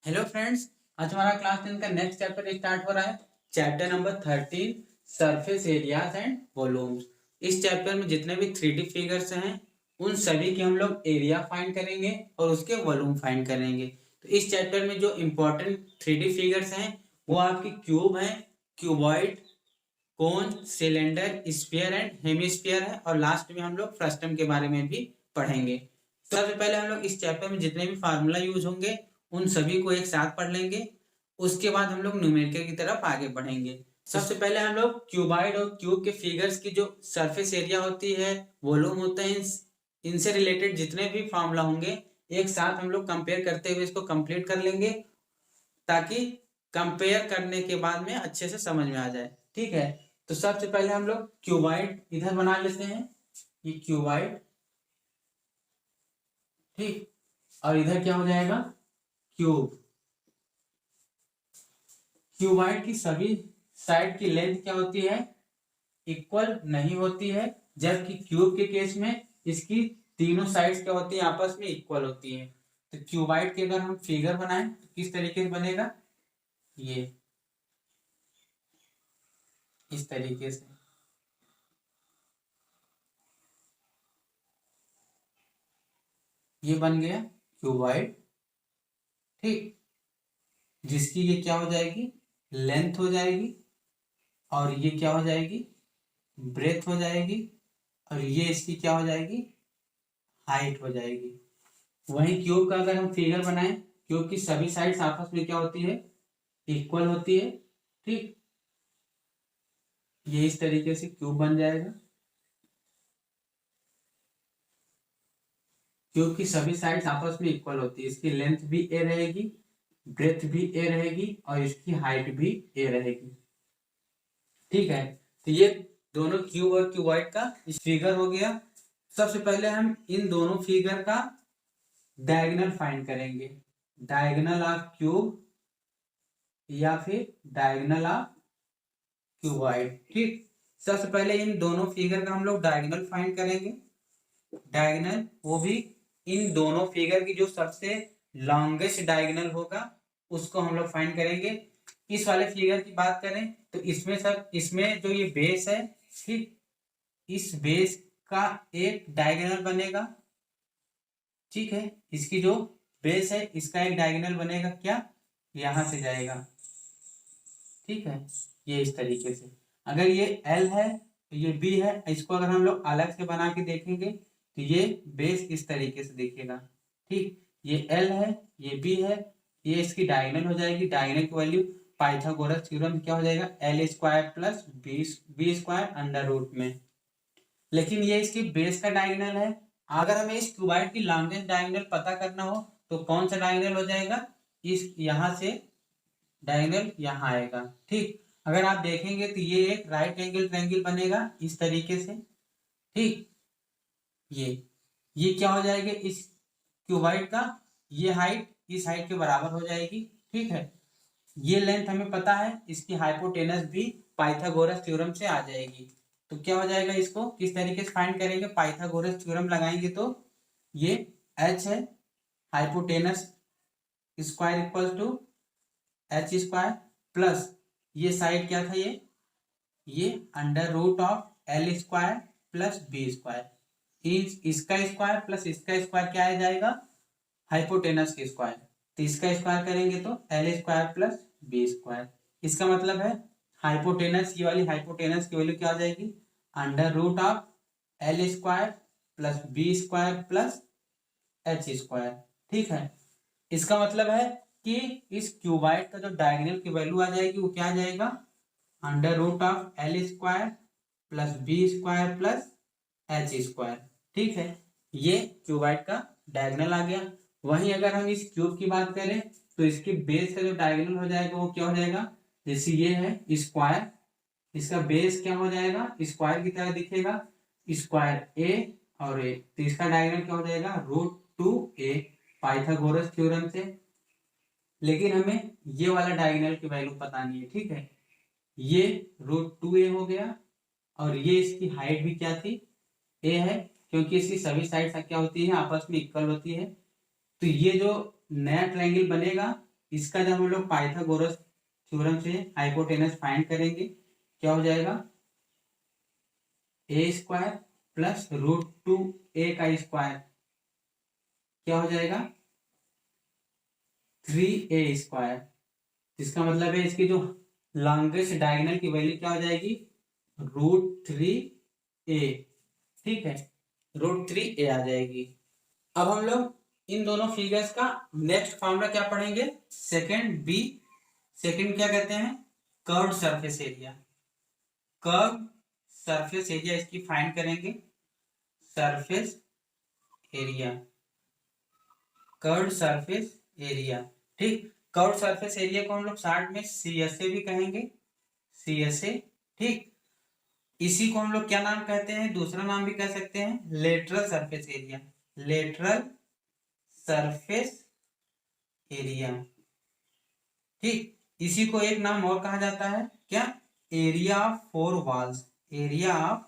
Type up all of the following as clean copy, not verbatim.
Hello friends, आज हमारा class 10 का नेक्स्ट चैप्टर स्टार्ट हो रहा है। Chapter number 13 surface areas and volumes. इस चैप्टर में जितने भी 3D फिगर्स हैं उन सभी के हम लोग एरिया फाइंड करेंगे और उसके वॉल्यूम फाइंड करेंगे। तो इस चैप्टर में जो इम्पोर्टेंट 3D फिगर्स हैं वो आपकी क्यूब है, cuboid, cone, cylinder, sphere and hemisphere है और लास्ट में हम लोग फ्रस्टम के बारे में भी पढ़ेंगे। तो सबसे पहले हम लोग इस चैप्टर में जितने भी फार्मूला यूज होंगे उन सभी को एक साथ पढ़ लेंगे। उसके बाद हम लोग न्यूमेरिकल की तरफ आगे बढ़ेंगे। सबसे पहले हम लोग क्यूबाइड और क्यूब के फिगर्स की जो सरफेस एरिया होती है, वॉल्यूम होते हैं, इनसे रिलेटेड जितने भी फार्मूला होंगे एक साथ हम लोग कंपेयर करते हुए इसको कंप्लीट कर लेंगे, ताकि कंपेयर करने के बाद में अच्छे से समझ में आ जाए। ठीक है, तो सबसे पहले हम लोग क्यूबाइड इधर बना लेते हैं। ये क्यूबाइड, ठीक, और इधर क्या हो जाएगा, क्यूब। क्यूबाइड की सभी साइड की लेंथ क्या होती है, इक्वल नहीं होती है, जबकि क्यूब के केस में इसकी तीनों साइड्स क्या होती है, आपस में इक्वल होती है। तो क्यूबाइड की अगर हम फिगर बनाएं तो किस तरीके से बनेगा, ये इस तरीके से। ये बन गया क्यूबाइड, ठीक, जिसकी ये क्या हो जाएगी, लेंथ हो जाएगी, और ये क्या हो जाएगी, ब्रेथ हो जाएगी, और ये इसकी क्या हो जाएगी, हाइट हो जाएगी। वहीं क्यूब का अगर हम फिगर बनाएं, क्यूब की सभी साइड्स आपस में क्या होती है, इक्वल होती है, ठीक। ये इस तरीके से क्यूब बन जाएगा। क्यूब की सभी साइड्स आपस में इक्वल होती है, इसकी लेंथ भी ए रहेगी, ब्रेथ भी ए रहेगी, और इसकी हाइट भी ए रहेगी, ठीक है। तो ये दोनों क्यूब और क्यूबॉइड का इस फिगर हो गया। सबसे पहले हम इन दोनों फिगर का डायगोनल फाइंड करेंगे, डायगोनल ऑफ क्यूब या फिर डायगोनल ऑफ क्यूबॉइड, ठीक। सबसे पहले इन दोनों फिगर का हम लोग डायगोनल फाइंड करेंगे। डायगोनल वो भी इन दोनों फिगर की जो सबसे लॉन्गेस्ट डायगोनल होगा उसको हम लोग फाइंड करेंगे। इस वाले फिगर की बात करें तो इसमें जो ये बेस है, ठीक, इस बेस का एक डायगोनल बनेगा, ठीक है। इसकी जो बेस है इसका एक डायगोनल बनेगा, क्या, यहां से जाएगा, ठीक है, ये इस तरीके से। अगर ये L है तो ये B है, इसको अगर हम लोग अलग से बना के देखेंगे तो ये बेस इस तरीके से दिखेगा, ठीक। ये L है, ये B है, ये इसकी डायगोनल हो जाएगी। डायगोनल की वैल्यू पाइथागोरस थ्योरम क्या हो जाएगा, L square plus B square under root में। लेकिन ये इसकी बेस का डायगोनल है। अगर हमें इस क्यूबाइड की लॉन्गेस्ट डायगोनल पता करना हो तो कौन सा डायगोनल हो जाएगा, इस यहां से डायगोनल यहाँ आएगा, ठीक। अगर आप देखेंगे तो ये एक राइट एंगल ट्रायंगल बनेगा इस तरीके से, ठीक। ये क्या हो जाएगा, इस क्यूबाइड का ये हाइट इस हाइट के बराबर हो जाएगी, ठीक है। ये लेंथ हमें पता है, इसकी हाइपोटेनस भी पाइथागोरस थ्योरम से आ जाएगी। तो क्या हो जाएगा, इसको किस तरीके से फाइंड करेंगे, पाइथागोरस थ्योरम लगाएंगे तो ये h है, hypotenuse square equal to H square, plus ये साइड क्या था, ये under root of L square plus B square. इसका स्क्वायर प्लस इसका स्क्वायर क्या आ जाएगा, हाइपोटेनस के स्क्वायर। तो इसका स्क्वायर करेंगे तो L square plus B square. इसका मतलब है हाइपोटेनस, ये वाली हाइपोटेनस की वैल्यू क्या आ जाएगी, under root of L square plus B square plus H square, ठीक है। इसका मतलब है कि इस क्यूबाइड का जो डायगोनल की वैल्यू आ जाएगी वो क्या आ जाएगा, under root of L square plus B square plus H square, ठीक है। ये क्यूबाइड का डायगोनल आ गया। वहीं अगर हम इस क्यूब की बात करें तो इसकी बेस का जो डायगोनल हो जाएगा वो क्या हो जाएगा, जैसे ये है स्क्वायर, इसका बेस क्या हो जाएगा, स्क्वायर की तरह दिखेगा, स्क्वायर ए और ए, तो इसका डायगोनल क्या हो जाएगा, √2a पाइथागोरस थ्योरम से। लेकिन हमें ये वाला डायगोनल की वैल्यू पता नहीं है, ठीक है। ये √2a हो गया, और ये इसकी हाइट भी क्या थी, a है, क्योंकि इसकी सभी साइड्स क्या होती है, आपस में इक्वल होती है। तो ये जो नया ट्रायंगल बनेगा इसका जब हम लोग पाइथागोरस थ्योरम से हाइपोटेनस फाइंड करेंगे क्या हो जाएगा, ए स्क्वायर प्लस √2a का स्क्वायर क्या हो जाएगा 3a स्क्वायर। इसका मतलब है इसकी जो लॉन्गेस्ट डायगोनल की वैल्यू क्या हो जाएगी √3a। ठीक है, √3a आ जाएगी। अब हम लोग इन दोनों फिगर्स का नेक्स्ट फॉर्मूला क्या पढ़ेंगे, सेकंड क्या कहते हैं, curved surface area. Curve surface area इसकी फाइंड करेंगे, surface area, curved surface area. ठीक, कर्व्ड सरफेस एरिया को हम लोग शॉर्ट में CSA भी कहेंगे, CSA। ठीक, इसी को हम लोग क्या नाम कहते हैं, दूसरा नाम भी कह सकते हैं lateral surface area, lateral surface area. ठीक, इसी को एक नाम और कहा जाता है क्या, area of 4 walls, area of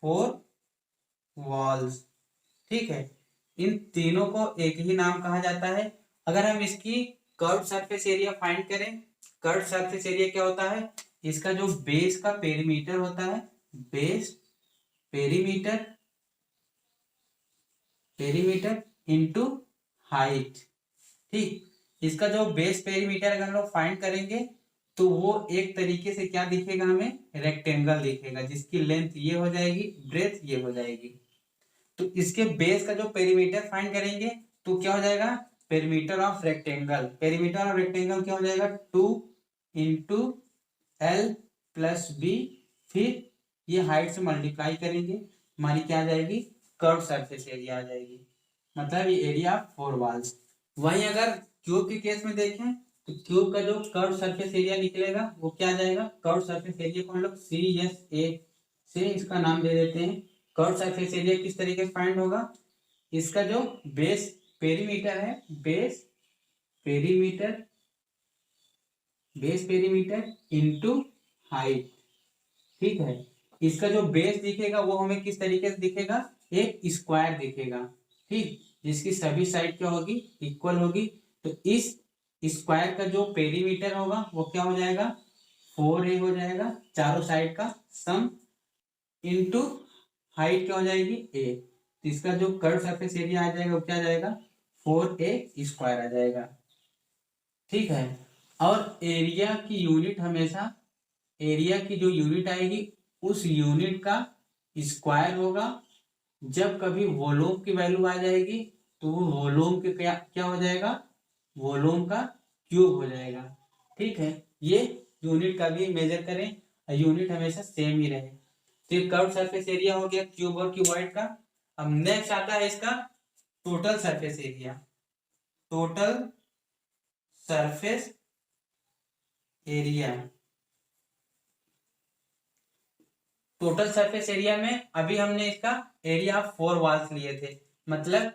4 walls. ठीक है, इन तीनों को एक ही नाम कहा जाता है। अगर हम इसकी कर्व्ड सरफेस एरिया फाइंड करें, कर्व्ड सरफेस एरिया क्या होता है, इसका जो बेस का पेरीमीटर होता है, बेस पेरीमीटर इनटू हाइट। ठीक, इसका जो बेस पेरीमीटर अगर हम लोग फाइंड करेंगे तो वो एक तरीके से क्या दिखेगा, हमें रेक्टेंगल दिखेगा, जिसकी लेंथ ये हो जाएगी, ब्रेथ ये हो जाएगी। तो इसके बेस का जो पेरीमीटर फाइंड करेंगे तो क्या हो जाएगा, perimeter of rectangle, perimeter of rectangle क्या हो जाएगा 2 इंटू L प्लस B, फिर ये हाइट से मल्टीप्लाई करेंगे, हमारी क्या आ जाएगी, कर्व सरफेस एरिया आ जाएगी, मतलब ये एरिया ऑफ 4 वॉल्स। वहीं अगर क्यूब के केस में देखें तो क्यूब का जो कर्व सरफेस एरिया निकलेगा वो क्या आ जाएगा, कर्व सरफेस एरिया को हम लोग CSA से इसका नाम दे देते हैं। कर्व सरफेस एरिया किस तरीके से फाइंड होगा, इसका जो बेस पेरीमीटर है, बेस पेरीमीटर इनटू हाइट। ठीक है, इसका जो बेस दिखेगा वो हमें किस तरीके से दिखेगा, एक स्क्वायर दिखेगा। ठीक, जिसकी सभी साइड क्या होगी, इक्वल होगी। तो इस स्क्वायर का जो पेरीमीटर होगा वो क्या हो जाएगा 4a हो जाएगा, चारों साइड का सम, इनटू हाइट क्या हो जाएगी a। तो इसका जो कर्व सरफेस एरिया आ जाएगा वो क्या आ जाएगा 4a स्क्वायर आ जाएगा। ठीक है, और एरिया की यूनिट हमेशा, एरिया की जो यूनिट आएगी उस यूनिट का स्क्वायर होगा। जब कभी वॉल्यूम की वैल्यू आ जाएगी तो वो वॉल्यूम के क्या हो जाएगा, वॉल्यूम का क्यूब हो जाएगा। ठीक है, ये यूनिट का भी मेजर करें, यूनिट हमेशा सेम ही रहे। तो ये कर्व सरफेस एरिया हो गया क्यूब और क्यूबॉइड का। अब नेक्स्ट आता है इसका total surface area, total surface area. Total surface area में अभी हमने इसका एरिया ऑफ 4 वॉल्स लिए थे, मतलब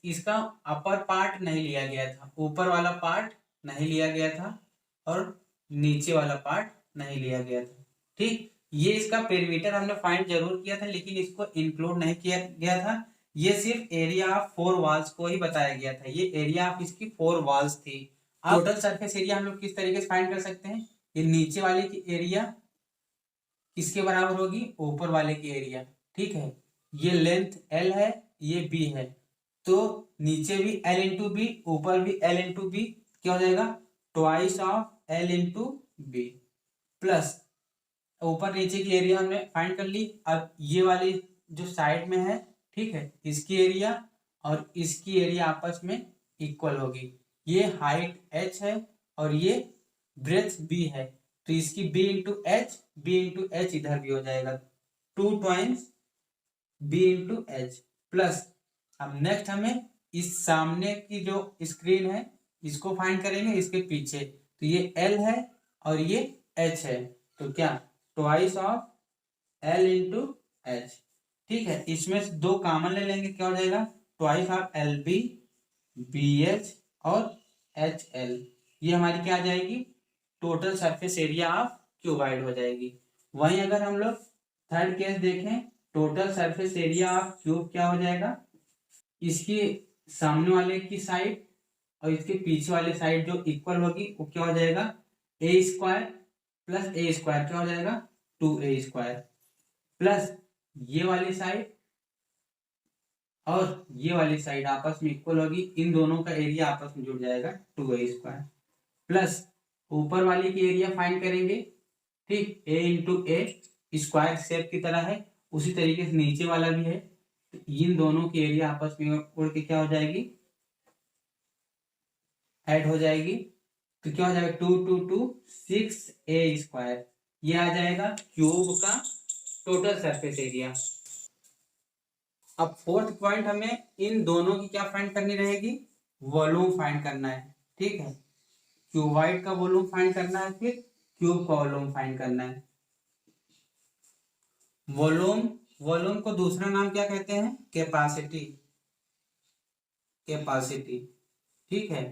इसका अपर पार्ट नहीं लिया गया था, ऊपर वाला पार्ट नहीं लिया गया था और नीचे वाला पार्ट नहीं लिया गया था। ठीक, ये इसका पेरीमीटर हमने फाइंड जरूर किया था लेकिन इसको इंक्लूड नहीं किया गया था, ये सिर्फ एरिया ऑफ 4 वॉल्स को ही बताया गया था, ये एरिया ऑफ इसकी 4 वॉल्स थी। टोटल सरफेस एरिया हम लोग किस तरीके से फाइंड कर सकते हैं, ये नीचे वाले की एरिया किसके बराबर होगी, ऊपर वाले की एरिया। ठीक है, ये लेंथ L है, ये B है, तो नीचे भी L इंटू बी, ऊपर भी L इंटू बी, क्या हो जाएगा twice of L into B, plus ऊपर नीचे की एरिया हमने फाइंड कर ली। अब ये वाली जो साइड में है, ठीक है, इसकी एरिया और इसकी एरिया आपस में इक्वल होगी। ये हाइट h है और ये ब्रेथ b है, तो इसकी b इंटू एच इधर भी हो जाएगा, 2 times b into H plus. अब नेक्स्ट हमें इस सामने की जो स्क्रीन है इसको फाइंड करेंगे, इसके पीछे, तो ये L है और ये H है, तो क्या twice of L into H. ठीक है, इसमें से 2 कॉमन ले लेंगे, क्या हो जाएगा ट्वाइस ऑफ LB BH और HL, ये हमारी क्या आ जाएगी total surface area of cuboid हो जाएगी। वहीं अगर हम लोग थर्ड केस देखें, total surface area of cube क्या हो जाएगा, इसकी सामने वाले की साइड और इसके पीछे वाली साइड जो इक्वल होगी वो क्या हो जाएगा, ए स्क्वायर प्लस ए स्क्वायर क्या हो जाएगा, 2a स्क्वायर, प्लस ये वाली साइड और ये वाली साइड आपस में इक्वल होगी, इन दोनों का एरिया आपस में जुड़ जाएगा 2a स्क्वायर, प्लस ऊपर वाली की एरिया फाइंड करेंगे, ठीक, a into A square shape की तरह है, उसी तरीके से नीचे वाला भी है, तो इन दोनों की एरिया आपस में उड़ के क्या हो जाएगी, ऐड हो जाएगी, तो क्या हो जाएगा 2 2 2 6a स्क्वायर, ये आ जाएगा क्यूब का टोटल सरफेस एरिया। अब फोर्थ पॉइंट हमें इन दोनों की क्या फाइंड करनी रहेगी, वॉल्यूम फाइंड करना है, ठीक है, क्यूबॉइड का वॉल्यूम फाइंड करना है, फिर क्यूब का वॉल्यूम फाइंड करना है। वॉल्यूम, वॉल्यूम को दूसरा नाम क्या कहते हैं, कैपेसिटी, कैपेसिटी, ठीक है,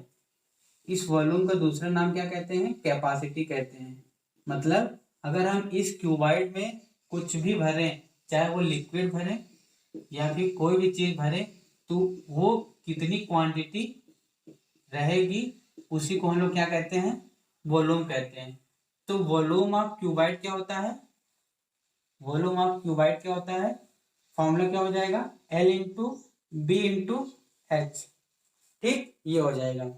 इस वॉल्यूम का दूसरा नाम क्या कहते हैं, कैपेसिटी कहते हैं। मतलब अगर हम इस क्यूबॉइड में कुछ भी भरें, चाहे वो लिक्विड भरें या फिर कोई भी चीज भरें, तो वो कितनी क्वांटिटी रहेगी उसी को हम लोग क्या कहते हैं, वॉल्यूम कहते हैं। तो वॉल्यूम ऑफ क्यूबॉइड क्या होता है, वॉल्यूम ऑफ क्यूबॉइड क्या होता है, फॉर्मूला क्या हो जाएगा, L into B into H, ठीक, ये हो जाएगा।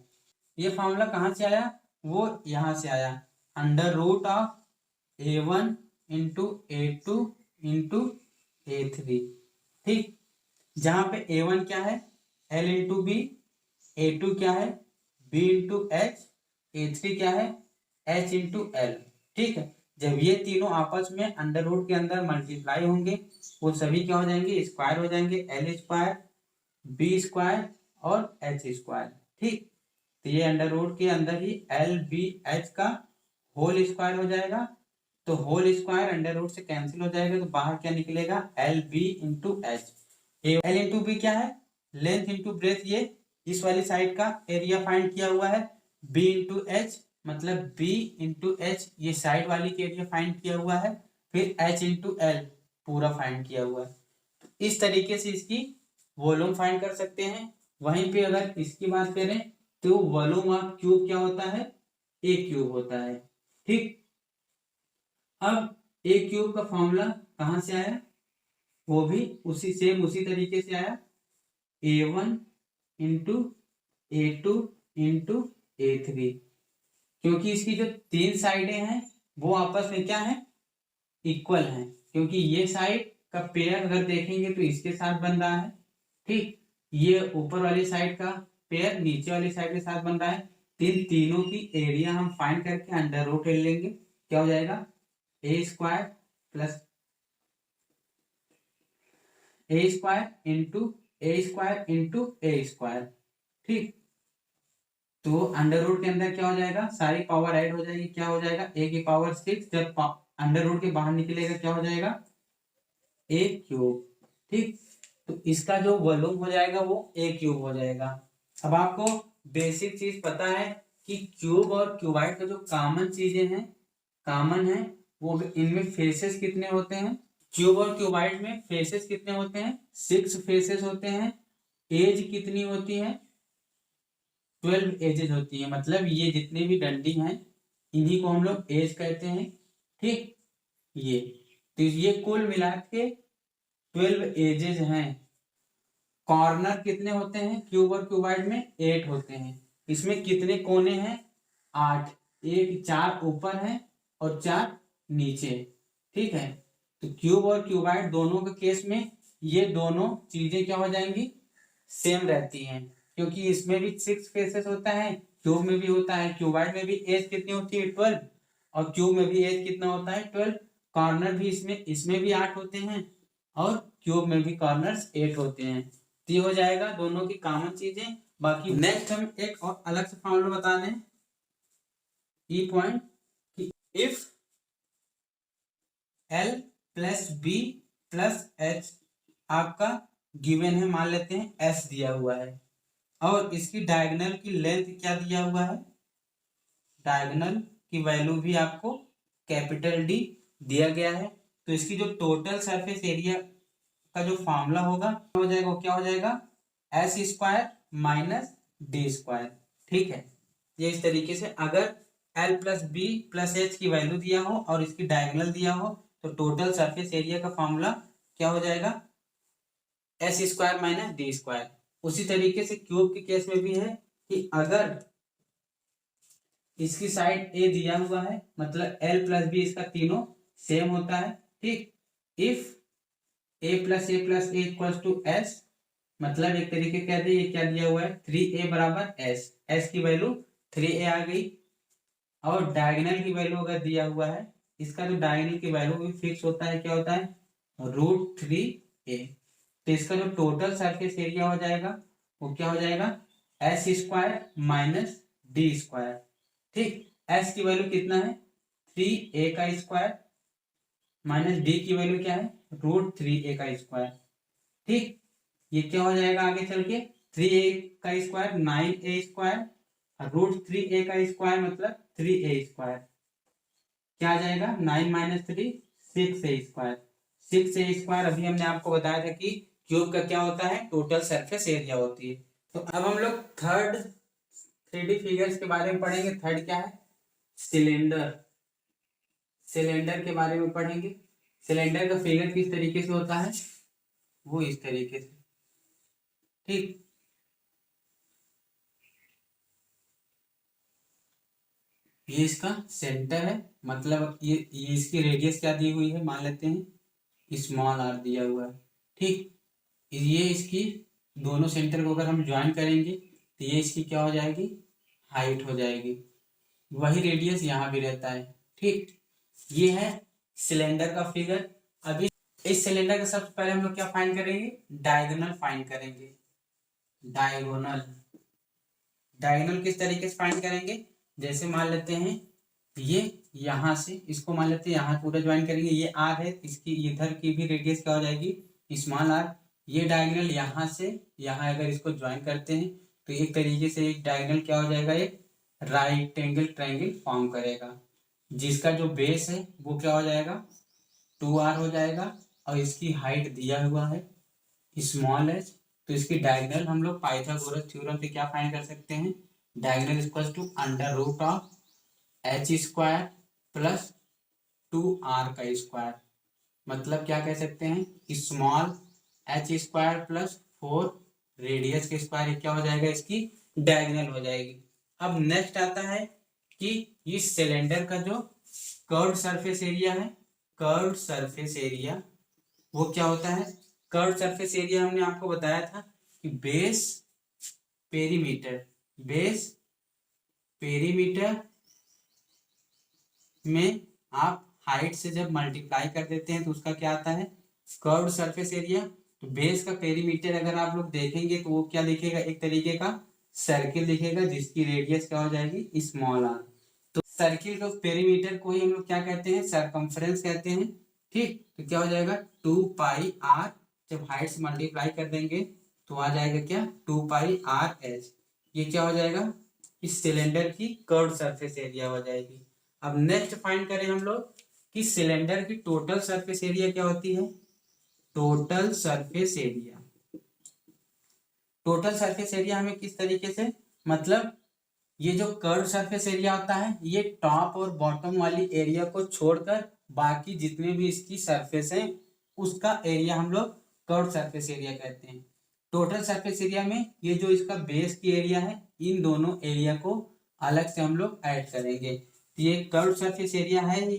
ये फॉर्मूला कहाँ से आया, वो यहाँ से आया, under root of A1 into A2 into A3, ठीक, जहां पे A1 क्या है, L इंटू बी, A2 क्या है, B इंटू एच, A3 क्या है, H इंटू एल, ठीक है। जब ये तीनों आपस में अंडर रूट के अंदर मल्टीप्लाई होंगे, वो सभी क्या हो जाएंगे, स्क्वायर हो जाएंगे, L स्क्वायर, B स्क्वायर और H स्क्वायर, ठीक। तो ये अंडर रूट के अंदर ही LBH का होल स्क्वायर हो जाएगा, तो होल स्क्वायर अंडर रूट से कैंसिल हो जाएगा, तो बाहर क्या निकलेगा, LB into H. L into B क्या है, लेंथ इंटू ब्रेथ, ये इस वाली साइड का एरिया फाइंड किया हुआ है, B इंटू एच मतलब B इंटू एच, ये साइड वाली के एरिया फाइंड किया हुआ है, फिर H इंटू एल पूरा फाइंड किया हुआ है। इस तरीके से इसकी वॉल्यूम फाइंड कर सकते हैं। वहीं पे अगर इसकी बात करें तो वॉल्यूम ऑफ क्यूब क्या होता है, ए क्यूब होता है, ठीक। अब ए क्यूब का फॉर्मूला कहां से आया, वो भी उसी सेम उसी तरीके से आया, A1 into A2 into A3, क्योंकि इसकी जो तीन साइडें हैं वो आपस में क्या है, इक्वल हैं, क्योंकि ये साइड का पेयर अगर देखेंगे तो इसके साथ बन रहा है, ठीक, ये ऊपर वाली साइड का पेयर नीचे वाली साइड के साथ बन रहा है, तीनों की एरिया हम फाइंड करके अंडर रूट ले लेंगे, क्या हो जाएगा, ए स्क्वायर प्लस ए स्क्वायर इंटू ए स्क्वायर, ठीक। तो अंडर रूट के अंदर क्या हो जाएगा, सारी पावर ऐड हो जाएगी, क्या हो जाएगा, ए की पावर 6, जब अंडर रूट के बाहर निकलेगा क्या हो जाएगा, ए क्यूब, ठीक। तो इसका जो वॉल्यूम हो जाएगा वो ए क्यूब हो जाएगा। अब आपको बेसिक चीज पता है कि क्यूब और क्यूबाइड का जो कॉमन चीजें हैं, कॉमन है, वो इनमें फेसेस कितने होते हैं, क्यूब और क्यूबाइड में फेसेस कितने होते हैं, 6 फेसेस होते हैं। एज कितनी होती है, 12 एजेस होती है, मतलब ये जितने भी डंडी हैं इन्हीं को हम लोग एज कहते हैं, ठीक। ये तो ये कुल मिला के 12 एजेस हैं। कॉर्नर कितने होते हैं क्यूब और क्यूबाइड में, 8 होते हैं। इसमें कितने कोने हैं, 8, एक 4 ऊपर हैं और 4 नीचे, ठीक है। तो क्यूब और क्यूबाइड दोनों के केस में ये दोनों चीजें क्या हो जाएंगी, सेम रहती हैं, क्योंकि इसमें भी 6 फेसेस होता है, क्यूब में भी होता है। क्यूबाइड में भी एज कितनी होती है, 12, और क्यूब में भी एज कितना होता है, 12। कॉर्नर भी इसमें भी 8 होते हैं और क्यूब में भी कॉर्नर्स 8 होते हैं। तो ये हो जाएगा दोनों की कॉमन चीजें। बाकी नेक्स्ट हम एक और अलग से फॉर्मूला बता दें, ई पॉइंट, कि if L plus B plus H आपका गिवन है, मान लेते हैं S दिया हुआ है, और इसकी डायगोनल की लेंथ क्या दिया हुआ है, डायगोनल की वैल्यू भी आपको कैपिटल D दिया गया है, तो इसकी जो टोटल सरफेस एरिया का जो फॉर्मूला होगा हो जाएगा, वो क्या हो जाएगा, S square minus D square, ठीक है, ये इस तरीके से अगर L plus B plus H की वैल्यू दिया हो और इसकी डायगोनल दिया हो तो टोटल सरफेस एरिया का फॉर्मूला क्या हो जाएगा, S square minus D square. उसी तरीके से क्यूब के केस में भी है कि अगर इसकी साइड ए दिया हुआ है मतलब एल प्लस बी इसका तीनों सेम होता है, ठीक। If A plus A equals to S, मतलब एक तरीके कह दे ये क्या दिया हुआ है 3a बराबर एस, एस की वैल्यू 3a आ गई। और डायगोनल की वैल्यू अगर दिया हुआ है, इसका तो डायगोनल की वैल्यू भी फिक्स होता है, क्या होता है √3a। तो इसका जो टोटल सरफेस एरिया हो जाएगा वो क्या हो जाएगा S square minus D square, ठीक। एस की वैल्यू कितना है 3a का स्क्वायर माइनस डी की वैल्यू क्या है √3a का स्क्वायर, ठीक। ये क्या हो जाएगा आगे चल के 3a का स्क्वायर 9a स्क्वायर, √3a का स्क्वायर मतलब 3a स्क्वायर, क्या आ जाएगा 9 minus 3 6a square. 6a square अभी हमने आपको बताया था कि क्यूब का क्या होता है टोटल सरफेस एरिया होती है। तो अब हम लोग थर्ड 3D फिगर्स के बारे में पढ़ेंगे। थर्ड क्या है सिलेंडर, सिलेंडर के बारे में पढ़ेंगे। सिलेंडर का फिगर किस तरीके से होता है वो इस तरीके से, ठीक। ये इसका सेंटर है, मतलब ये इसकी रेडियस क्या दी हुई है मान लेते हैं स्मॉल आर दिया हुआ है, ठीक। ये इसकी दोनों सेंटर को अगर हम ज्वाइन करेंगे तो ये इसकी क्या हो जाएगी हाइट हो जाएगी। वही रेडियस यहाँ भी रहता है, ठीक। ये है सिलेंडर का फिगर। अभी इस सिलेंडर का सबसे पहले हम लोग क्या फाइंड करेंगे डायगोनल फाइंड करेंगे। डायगोनल, डायगोनल किस तरीके से फाइंड करेंगे, जैसे मान लेते हैं ये यहां से इसको मान लेते हैं यहाँ पूरा ज्वाइन करेंगे, ये आर है, इसकी इधर की भी रेडियस क्या हो जाएगी स्मॉल आर। ये डायगोनल यहाँ से यहाँ अगर इसको ज्वाइन करते हैं तो एक तरीके से एक डायगोनल क्या हो जाएगा एक राइट एंगल ट्रायंगल फॉर्म करेगा, जिसका जो बेस है वो क्या हो जाएगा 2r हो जाएगा और इसकी हाइट दिया हुआ है स्मॉल एच। तो इसकी डायगोनल हम लोग पाइथागोरस थ्योरम से क्या फाइंड कर सकते हैं diagonal equal to under root of H square plus 2r का स्क्वायर, मतलब क्या कह सकते हैं small H square plus 4 radius के स्क्वायर क्या हो जाएगा इसकी डायगोनल हो जाएगी। अब नेक्स्ट आता है कि इस सिलेंडर का जो कर्व्ड सरफेस एरिया है, कर्व्ड सरफेस एरिया वो क्या होता है, कर्व्ड सरफेस एरिया हमने आपको बताया था कि बेस पेरीमीटर, बेस पेरीमीटर में आप हाइट से जब मल्टीप्लाई कर देते हैं तो उसका क्या आता है कर्व्ड सरफेस एरिया। तो बेस का पेरीमीटर अगर आप लोग देखेंगे तो वो क्या दिखेगा एक तरीके का सर्किल दिखेगा जिसकी रेडियस क्या हो जाएगी स्मॉल आर। तो सर्किल का पेरीमीटर को ही हम लोग क्या कहते हैं सरकमफ्रेंस कहते हैं, ठीक। तो क्या हो जाएगा 2πr, जब हाइट से मल्टीप्लाई कर देंगे तो आ जाएगा क्या 2πrh। ये क्या हो जाएगा इस सिलेंडर की कर्व्ड सरफेस एरिया हो जाएगी। अब नेक्स्ट फाइंड करें हम लोग कि सिलेंडर की टोटल सरफेस एरिया क्या होती है, total surface area. Total surface area हमें किस तरीके से, मतलब ये जो कर्व सरफेस एरिया होता है ये टॉप और बॉटम वाली एरिया को छोड़कर बाकी जितने भी इसकी सरफेस है उसका एरिया हम लोग कर्व सरफेस एरिया कहते हैं। टोटल सरफेस एरिया में ये जो इसका बेस की एरिया है इन दोनों एरिया को अलग से हम लोग ऐड करेंगे। तो ये कर्व सरफेस एरिया है ही,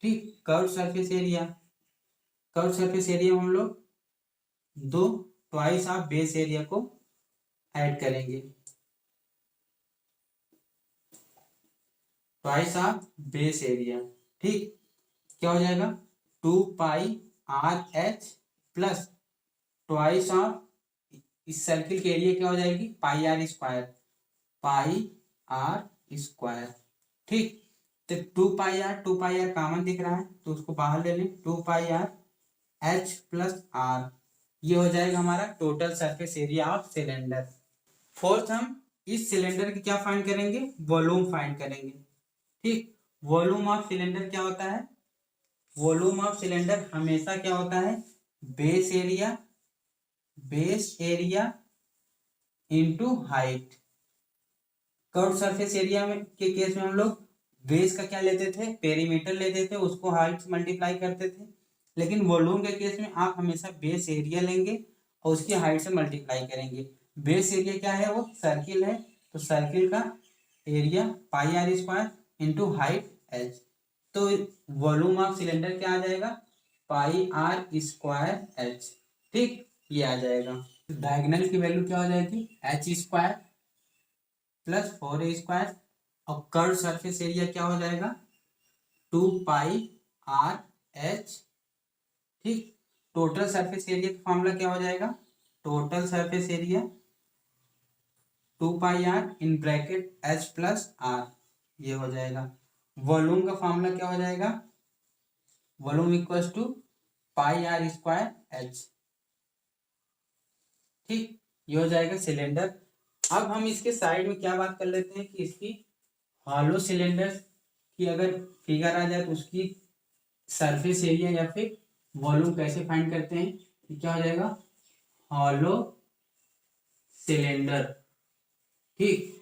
ठीक। Curve surface area, curve surface area में हम लोग दो ट्वाइस ऑफ बेस एरिया को ऐड करेंगे, ट्वाइस ऑफ बेस एरिया, ठीक। क्या हो जाएगा 2πrh प्लस ट्वाइस ऑफ इस सर्किल के एरिया क्या हो जाएगी πr स्क्वायर, πr स्क्वायर, ठीक। तो 2πr कॉमन दिख रहा है तो उसको बाहर ले लें 2πr h प्लस r, ये हो जाएगा हमारा total surface area of cylinder. Fourth हम इस सिलेंडर की क्या फाइंड करेंगे वॉल्यूम फाइंड करेंगे, ठीक। वॉल्यूम ऑफ सिलेंडर क्या होता है, वॉल्यूम ऑफ सिलेंडर हमेशा क्या होता है base area, base area into height, curve surface area में के केस में हम लोग बेस का क्या लेते थे, पेरीमीटर लेते थे, उसको हाइट से मल्टीप्लाई करते थे। लेकिन वॉल्यूम के केस में आप हमेशा बेस एरिया लेंगे और उसकी हाइट से मल्टीप्लाई करेंगे। बेस एरिया क्या है, वो सर्किल है, तो सर्किल का area pi are square into height H. तो वॉल्यूम ऑफ सिलेंडर क्या आ जाएगा, पाई आर स्क्वायर एच। ठीक, ये आ जाएगा। डायगोनल की वैल्यू क्या हो जाएगी, H square plus 4a square, और कर्व सरफेस एरिया क्या हो जाएगा, 2 पाई आर एच। ठीक, टोटल सरफेस एरिया का फॉर्मूला क्या हो जाएगा, total surface area 2 pi R in bracket H plus R, ये हो जाएगा। वॉल्यूम का फॉर्मूला क्या हो जाएगा, volume equals to pi are square H. ठीक, ये हो जाएगा सिलेंडर। अब हम इसके साइड में क्या बात कर लेते हैं कि इसकी हॉलो सिलेंडर की अगर फिगर आ जाए तो उसकी सरफेस एरिया या फिर वॉल्यूम कैसे फाइंड करते हैं, तो क्या हो जाएगा, हॉलो सिलेंडर। ठीक,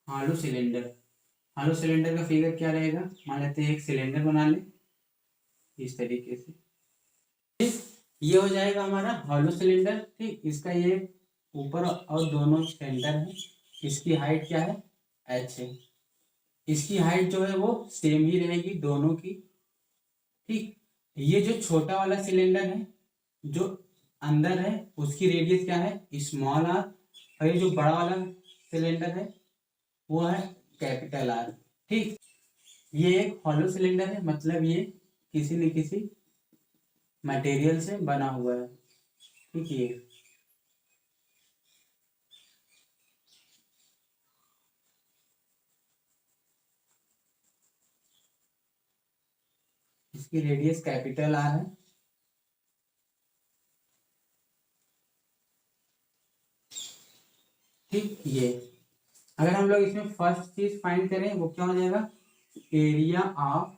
हॉलो सिलेंडर, हॉलो सिलेंडर का फिगर क्या रहेगा, मान लेते हैं एक सिलेंडर बना ले इस तरीके से। ठीक, ये हो जाएगा हमारा हॉलो सिलेंडर। ठीक, इसका ये ऊपर और दोनों सेंटर है, इसकी हाइट क्या है, एच है। इसकी हाइट जो है वो सेम ही रहेगी दोनों की। ठीक, ये जो छोटा वाला सिलेंडर है जो अंदर है उसकी रेडियस क्या है, स्मॉल आर, और ये जो बड़ा वाला सिलेंडर है वो है कैपिटल आर। ठीक, ये एक हॉलो सिलेंडर है, मतलब ये किसी न किसी मटेरियल से बना हुआ है। ठीक, ये इसकी रेडियस कैपिटल आर है। ठीक, ये अगर हम लोग इसमें फर्स्ट चीज फाइंड करें वो क्या हो जाएगा, एरिया ऑफ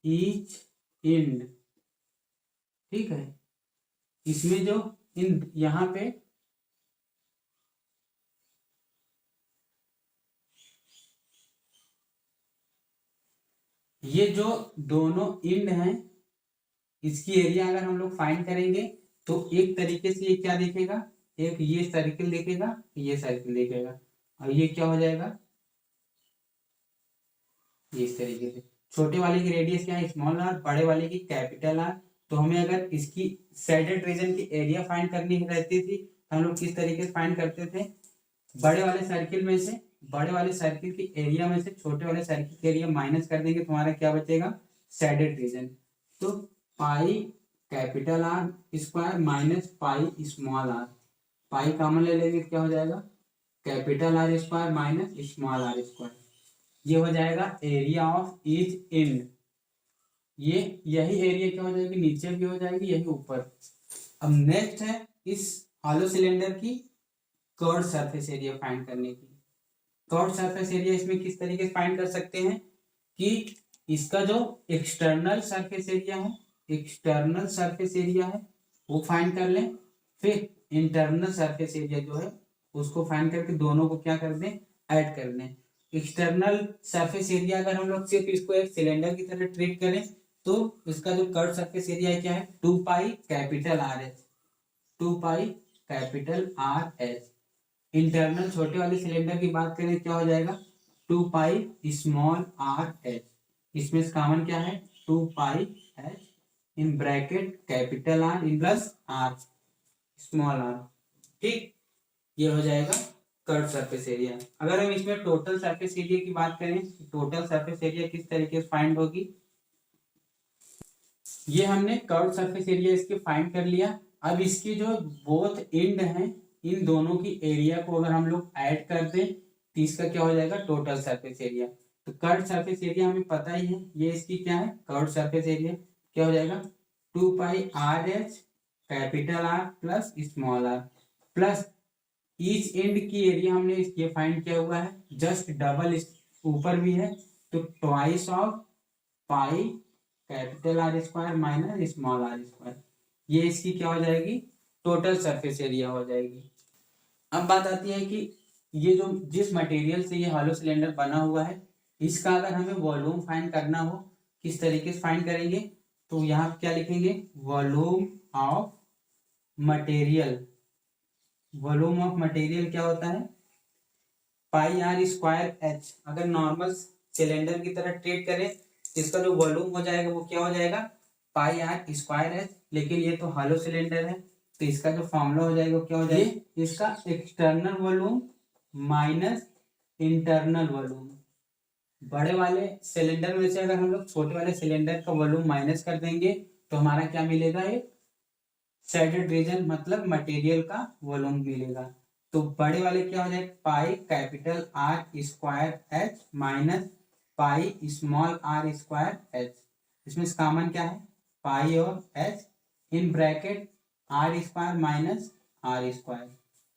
ईच एंड। ठीक है, इसमें जो इन यहाँ पे ये जो दोनों एंड हैं इसकी एरिया अगर हम लोग फाइंड करेंगे तो एक तरीके से ये क्या दिखेगा, एक ये सर्किल दिखेगा, ये सर्किल दिखेगा, और ये क्या हो जाएगा, ये इस तरीके से। छोटे वाले की रेडियस क्या है, स्मॉल आर, बड़े वाले की कैपिटल आर। तो हमें अगर इसकी शेडेड रीजन की एरिया फाइंड करनी रहती थी तो हम लोग किस तरीके से फाइंड करते थे, बड़े वाले सर्किल में से, बड़े वाले सर्किल की एरिया में से छोटे वाले सर्किल की एरिया माइनस कर देंगे तो हमारा क्या बचेगा, शेडेड रीजन। तो pi capital R square minus pi small R, pi common ले लेंगे तो क्या हो जाएगा, capital R square minus small R square. ये हो जाएगा एरिया ऑफ ईच एंड। ये यही एरिया क्या हो जाएगी, नीचे भी हो जाएगी, यही ऊपर। अब नेक्स्ट है इस हॉलो सिलेंडर की कर्व्ड सरफेस एरिया फाइंड करने की। कर्व्ड सरफेस एरिया इसमें किस तरीके से फाइंड कर सकते हैं कि इसका जो एक्सटर्नल सरफेस एरिया है, एक्सटर्नल सरफेस एरिया है वो फाइंड कर लें, फिर इंटरनल सरफेस एरिया जो है उसको फाइंड करके दोनों को क्या कर दें, ऐड कर दें। एक्सटर्नल सरफेस एरिया अगर हम लोग सिर्फ इसको एक सिलेंडर की तरह ट्रीट करें तो इसका जो कर्व सरफेस एरिया क्या है, 2 पाई कैपिटल आर एच, 2 पाई कैपिटल आर एच। इंटरनल छोटे वाले सिलेंडर की बात करें क्या हो जाएगा, 2 पाई स्मॉल आर एच। इसमें कॉमन क्या है, 2 pi h in bracket capital R in plus r small r. ठीक, ये हो जाएगा कर्व सरफेस एरिया। अगर हम इसमें टोटल सरफेस एरिया की बात करें, टोटल सरफेस एरिया किस तरीके से फाइंड होगी, ये हमने कर्व सरफेस एरिया इसके फाइंड कर लिया। अब इसकी जो बोथ एंड हैं इन दोनों की एरिया को अगर हम लोग ऐड कर दें तो इसका क्या हो जाएगा, टोटल सरफेस एरिया। तो कर्व सरफेस एरिया हमें पता ही है, ये इसकी क्या है, कर्व सरफेस एरिया क्या हो जाएगा, 2 pi are h capital R plus small are, plus each end की एरिया हमने ये फाइंड किया हुआ है, जस्ट डबल ऊपर भी है, तो twice of pi capital R square minus small R square. ये इसकी क्या हो जाएगी, टोटल सरफेस एरिया हो जाएगी। अब बात आती है कि ये जो जिस मटेरियल से ये हॉलो सिलेंडर बना हुआ है, इसका अगर हमें वॉल्यूम फाइंड करना हो, किस तरीके से फाइंड करेंगे, तो यहाँ क्या लिखेंगे, volume of material. Volume of material क्या होता है, पाई आर स्क्वायर एच। अगर नॉर्मल सिलेंडर की तरह ट्रीट करें तो इसका जो वॉल्यूम हो जाएगा वो क्या हो जाएगा, पाई आर स्क्वायर एच। लेकिन ये तो हॉलो सिलेंडर है, तो इसका जो फॉर्मूला हो जाएगा वो क्या हो जाएगा, इसका external volume minus internal volume. बड़े वाले सिलेंडर में से अगर हम लोग छोटे वाले सिलेंडर का वॉल्यूम माइनस कर देंगे तो हमारा क्या मिलेगा, एक शेडेड रीजन मतलब मटेरियल का वॉल्यूम मिलेगा। तो बड़े वाले क्या हो जाएगा, pi capital R square H minus pi small R square H. इसमें कॉमन क्या है, पाई और H, in bracket R square minus R square.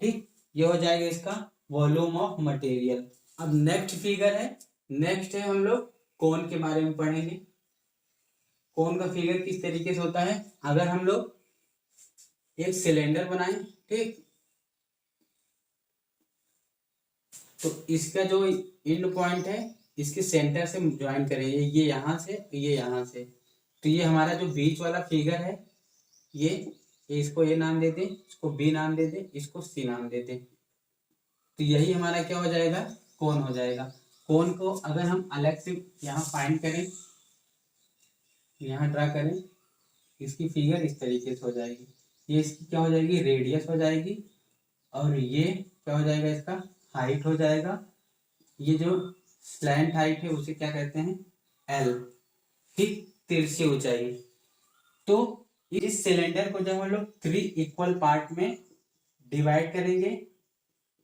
ठीक, ये हो जाएगा इसका वॉल्यूम ऑफ मटेरियल। अब नेक्स्ट फिगर है, नेक्स्ट है हम लोग कोन के बारे में पढ़ेंगे। कोन का फिगर किस तरीके से होता है, अगर हम लोग एक सिलेंडर बनाएं, ठीक, तो इसका जो एंड पॉइंट है इसके सेंटर से ज्वाइन करेंगे, ये यहाँ से, ये यहाँ से। तो ये हमारा जो बीच वाला फिगर है, ये इसको ए नाम दे दें, इसको बी नाम दे दें, इसको सी नाम दे दें। तो यही हमारा क्या हो जाएगा, कोन हो जाएगा। कोन को अगर हम अलग से यहाँ फाइंड करें, यहाँ ड्रा करें, इसकी फिगर इस तरीके से हो जाएगी। ये इसकी क्या हो जाएगी, रेडियस हो जाएगी, और ये क्या हो जाएगा, इसका हाइट हो जाएगा। ये जो स्लैंट हाइट है उसे क्या कहते हैं, एल। ठीक, तिरछी ऊंचाई। तो इस सिलेंडर को जब हम लोग 3 इक्वल पार्ट में डिवाइड करेंगे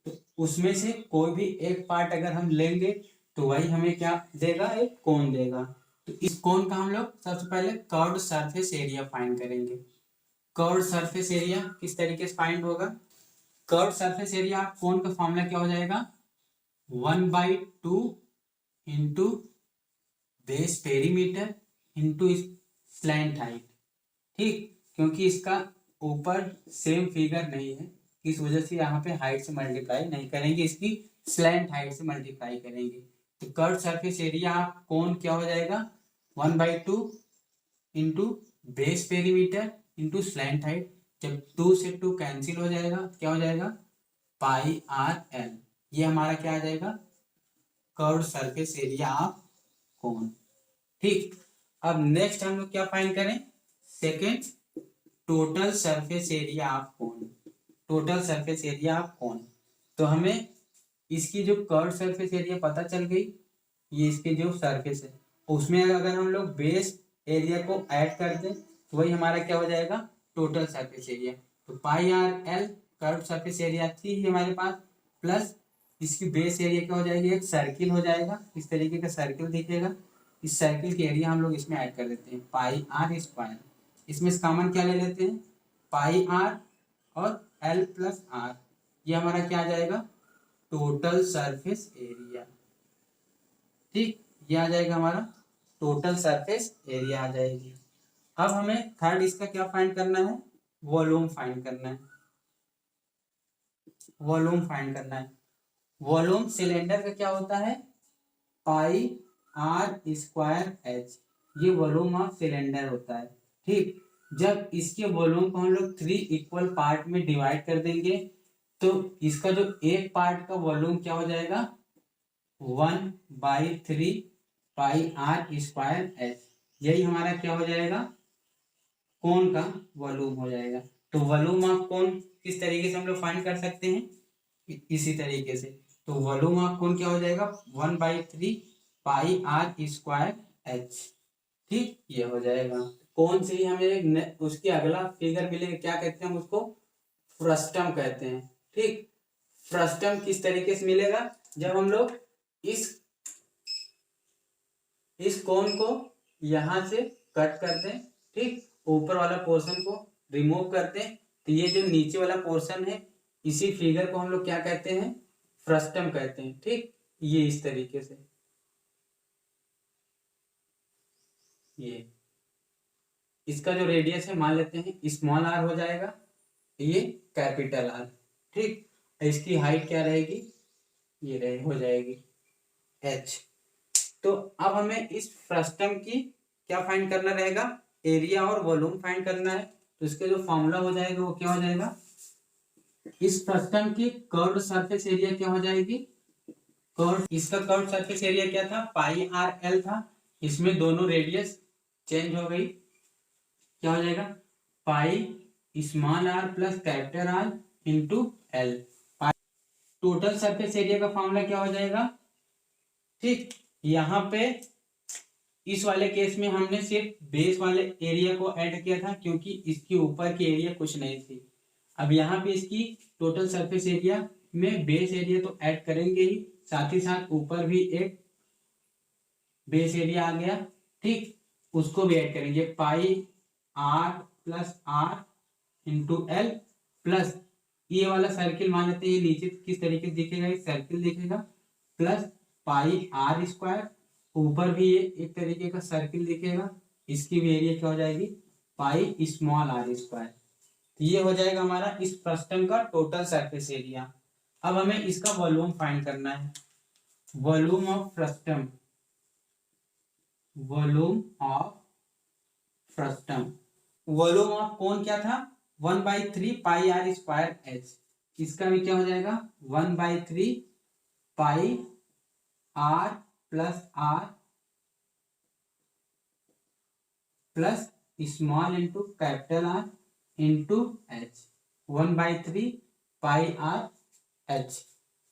तो उसमें से कोई भी एक पार्ट अगर हम लेंगे तो वही हमें क्या देगा, एक कोन देगा। तो इस कोन का हम लोग सबसे पहले कर्व्ड सरफेस एरिया फाइंड करेंगे। कर्व्ड सरफेस एरिया किस तरीके से फाइंड होगा, कर्व्ड सरफेस एरिया कोन का फॉर्मूला क्या हो जाएगा, 1/2 into base perimeter into slant height. ठीक, क्योंकि इसका ऊपर सेम फिगर नहीं है, इस वजह से यहाँ पे हाइट से मल्टीप्लाई नहीं करेंगे, इसकी स्लैंट हाइट से मल्टीप्लाई करेंगे। तो कर्व सरफेस एरिया कोन क्या हो जाएगा, 1/2 into base perimeter into slant height. जब 2 से 2 कैंसिल हो जाएगा, क्या हो जाएगा, पाई आर एल। ये हमारा क्या आ जाएगा, curve surface area of cone. ठीक, अब नेक्स्ट हम लोग क्या फाइंड करें, second, total surface area of cone. Total surface area of cone, तो हमें इसकी जो कर्व सरफेस एरिया पता चल गई, ये इसके जो सरफेस है उसमें अगर हम लोग बेस एरिया को ऐड कर दें तो वही हमारा क्या हो जाएगा, टोटल सरफेस एरिया। तो pi r l curve surface area थी ही हमारे पास, प्लस इसकी बेस एरिया क्या हो जाएगी, एक सर्किल हो जाएगा, इस तरीके का सर्किल दिखेगा। इस सर्किल की एरिया हम लोग इसमें ऐड कर देते हैं, पाई आर स्क्वायर। इसमें कॉमन क्या ले लेते हैं, पाई आर और एल प्लस आर। ये हमारा क्या आ जाएगा, टोटल सरफेस एरिया। ठीक, ये आ जाएगा हमारा टोटल सरफेस एरिया आ जाएगी। अब हमें थर्ड इसका क्या फाइंड करना है, वॉल्यूम फाइंड करना है। वॉल्यूम फाइंड करना है। वॉल्यूम सिलेंडर का क्या होता है, पाई आर स्क्वायर एच। ये वॉल्यूम ऑफ सिलेंडर होता है। ठीक, जब इसके वॉल्यूम को हम लोग 3 इक्वल पार्ट में डिवाइड कर देंगे तो इसका जो एक पार्ट का वॉल्यूम क्या हो जाएगा, 1/3 पाई आर स्क्वायर एच। यही हमारा क्या हो जाएगा, कोन का वॉल्यूम हो जाएगा। तो वॉल्यूम ऑफ कोन किस तरीके से हम लोग फाइंड कर सकते हैं, इसी तरीके से। तो वॉल्यूम ऑफ कोन क्या हो जाएगा, 1/3 पाई आर स्क्वायर एच। ठीक, ये हो जाएगा। कौन से ही हमें उसके अगला फिगर मिलेगा, क्या कहते हैं हम उसको, फ्रस्टम कहते हैं। ठीक, फ्रस्टम किस तरीके से मिलेगा, जब हम लोग इस कोन को यहां से कट कर दें, ठीक, ऊपर वाला पोर्शन को रिमूव कर दें, तो ये जो नीचे वाला पोर्शन है इसी फिगर को हम लोग क्या कहते हैं, फ्रस्टम कहते हैं। ठीक, ये इस तरीके से, ये इसका जो रेडियस है मान लेते हैं स्मॉल आर हो जाएगा, ये कैपिटल आर। ठीक, इसकी हाइट क्या रहेगी, ये रहे हो जाएगी h। तो अब हमें इस फ्रस्टम की क्या फाइंड करना रहेगा, एरिया और वॉल्यूम फाइंड करना है। तो इसके जो फॉर्मूला हो जाएगा वो क्या हो जाएगा, इस फ्रस्टम की कर्व्ड सरफेस एरिया क्या हो जाएगी, इसका कर्व्ड सरफेस एरिया क्या था, पाई आर एल था। इसमें दोनों रेडियस चेंज हो गई, क्या हो जाएगा, pi small are plus capital R into L. Total surface area का फॉर्मूला क्या हो जाएगा, ठीक। यहाँ पे इस वाले केस में हमने सिर्फ बेस वाले एरिया को ऐड किया था क्योंकि इसके ऊपर की एरिया कुछ नहीं थी। अब यहाँ पे इसकी टोटल सरफेस एरिया में बेस एरिया तो ऐड करेंगे ही, साथ ही साथ ऊपर भी एक बेस एरिया आ गया, ठीक, उसको भी ऐड करेंगे। Pi r plus r into l plus ये वाला सर्किल मान लेते हैं, नीचे किस तरीके से दिखेगा, एक सर्किल दिखेगा, प्लस पाई आर स्क्वायर, ऊपर भी ये एक तरीके का सर्किल दिखेगा, इसकी भी एरिया क्या हो जाएगी, पाई स्मॉल आर स्क्वायर। तो ये हो जाएगा हमारा इस फ्रस्टम का टोटल सरफेस एरिया। अब हमें इसका वॉल्यूम फाइंड करना है, volume of frustum, volume of frustum. Volume of कोन क्या था, 1/3 पाई आर स्क्वायर एच। इसका भी क्या हो जाएगा, 1/3 pi r plus r plus small into capital R into h, 1/3 pi are h.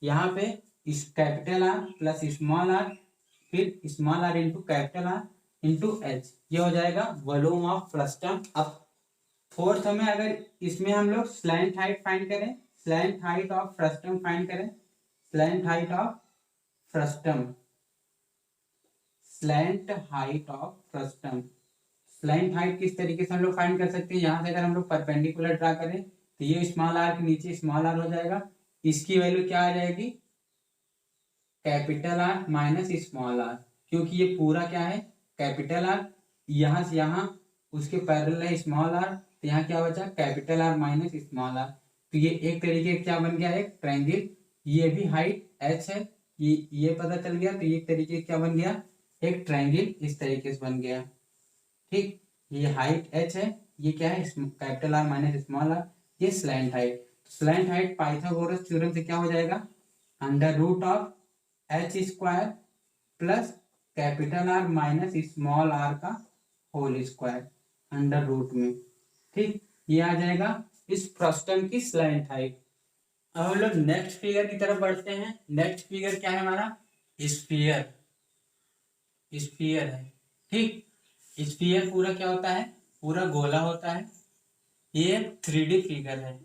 यहाँ पे इस capital R plus small r फिर small r into capital R into h, ये हो जाएगा वॉल्यूम ऑफ फ्रस्टम। अब फोर्थ में अगर इसमें हम लोग स्लैंट हाइट फाइंड करें, slant height of frustum find करें, slant height of frustum, slant height of frustum. Slant height किस तरीके से हम लोग फाइंड कर सकते हैं, यहाँ से अगर हम लोग परपेंडिकुलर ड्रा करें तो ये स्मॉल आर के नीचे स्मॉल आर हो जाएगा, इसकी वैल्यू क्या आ जाएगी, capital R minus small R, क्योंकि ये पूरा क्या है कैपिटल आर, यहाँ से यहाँ उसके पैरेलल है स्मॉल आर, तो यहाँ क्या बचा capital R minus small R. तो ये एक तरीके क्या बन गया, एक ट्रायंगल, ये भी हाइट एच है, ये पता चल गया, तो ये एक तरीके क्या बन गया, एक ट्रायंगल इस तरीके से बन गया, ठीक। ये हाइट एच है, ये क्या है capital R minus small r, ये slant height. Slant height Pythagoras theorem से क्या हो जाएगा, under root of H square plus capital R minus small r का होल स्क्वायर अंडर रूट में, ठीक। ये आ जाएगा इस फ्रस्टम की स्लैंट हाइट। अब हम लोग नेक्स्ट फिगर की तरफ बढ़ते हैं। नेक्स्ट फिगर क्या है हमारा, स्फीयर, स्फीयर है, ठीक। स्फीयर पूरा क्या होता है, पूरा गोला होता है। ये 3D फिगर है,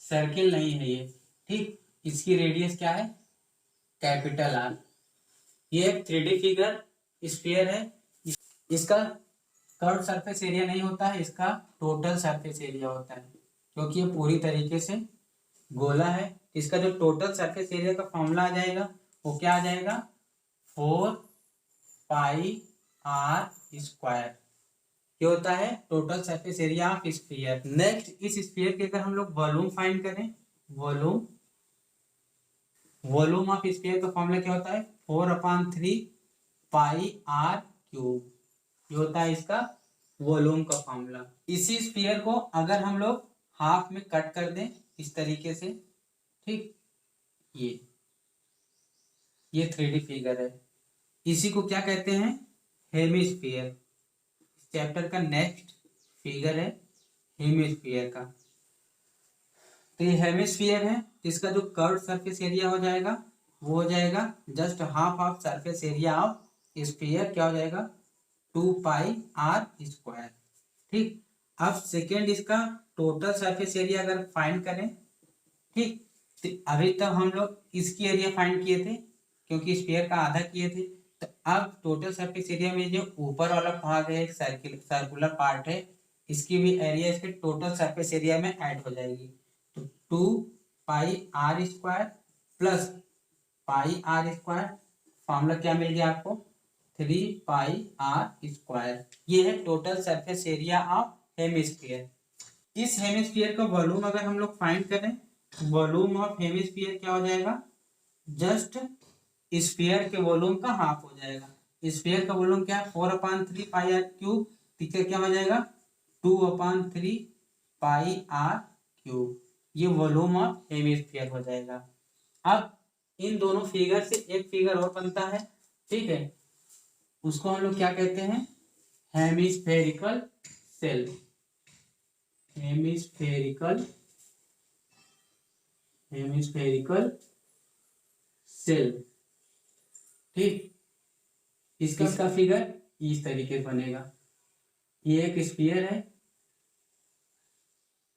सर्किल नहीं है ये, ठीक। इसकी रेडियस क्या है, कैपिटल आर। ये 3D फिगर स्फीयर है, इसका कर्व सरफेस एरिया नहीं होता है, इसका टोटल सरफेस एरिया होता है, क्योंकि ये पूरी तरीके से गोला है। इसका जो टोटल सरफेस एरिया का फॉर्मूला आ जाएगा वो क्या आ जाएगा, 4 पाई आर स्क्वायर, ये होता है total surface area of sphere. Next इस स्फीयर के अगर हम लोग वॉल्यूम फाइंड करें, वॉल्यूम, वॉल्यूम ऑफ स्फीयर का फॉर्मूला क्या होता है, 4/3 पाई आर क्यूब, ये होता है इसका वॉल्यूम का फॉर्मूला। इसी स्फीयर को अगर हम लोग हाफ में कट कर दें इस तरीके से, ठीक, ये 3D फिगर है, इसी को क्या कहते हैं, हेमिस्फीयर। चैप्टर का नेक्स्ट फिगर है हेमिस्फीयर का। तो ये हेमिस्फीयर है, इसका जो कर्व सरफेस एरिया हो जाएगा वो हो जाएगा just half of surface area of sphere, क्या हो जाएगा 2 पाई आर स्क्वायर, ठीक। अब सेकेंड इसका टोटल सरफेस एरिया अगर फाइंड करें, ठीक, तो अभी तक हम लोग इसकी एरिया फाइंड किए थे क्योंकि स्फीयर का आधा किए थे। तो अब टोटल सरफेस एरिया में जो ऊपर वाला भाग है, एक सर्कुलर पार्ट है, इसकी भी एरिया इसके टोटल सरफेस एरिया में ऐड हो जाएगी। तो 2 pi are square plus pi are square, formula क्या मिल गया आपको, 3 पाई आर स्क्वायर। ये है total surface area of hemisphere. इस हेमिस्फीयर का वॉल्यूम अगर हम लोग फाइंड करें, वॉल्यूम ऑफ हेमिस्फीयर क्या हो जाएगा, जस्ट स्फीयर के वॉल्यूम का हाफ हो जाएगा। स्फीयर का वॉल्यूम क्या है 4/3 पाई आर क्यूब, ठीक है, क्या हो जाएगा 2/3 पाई आर क्यूब, ये वॉल्यूम ऑफ हेमिस्फीयर हो जाएगा। अब इन दोनों फिगर से एक फिगर और बनता है, ठीक है, उसको हम लोग क्या कहते हैं hemispherical shell. Hemispherical hemispherical shell, ठीक। इसका फिगर इस तरीके से बनेगा। ये एक स्फीयर है,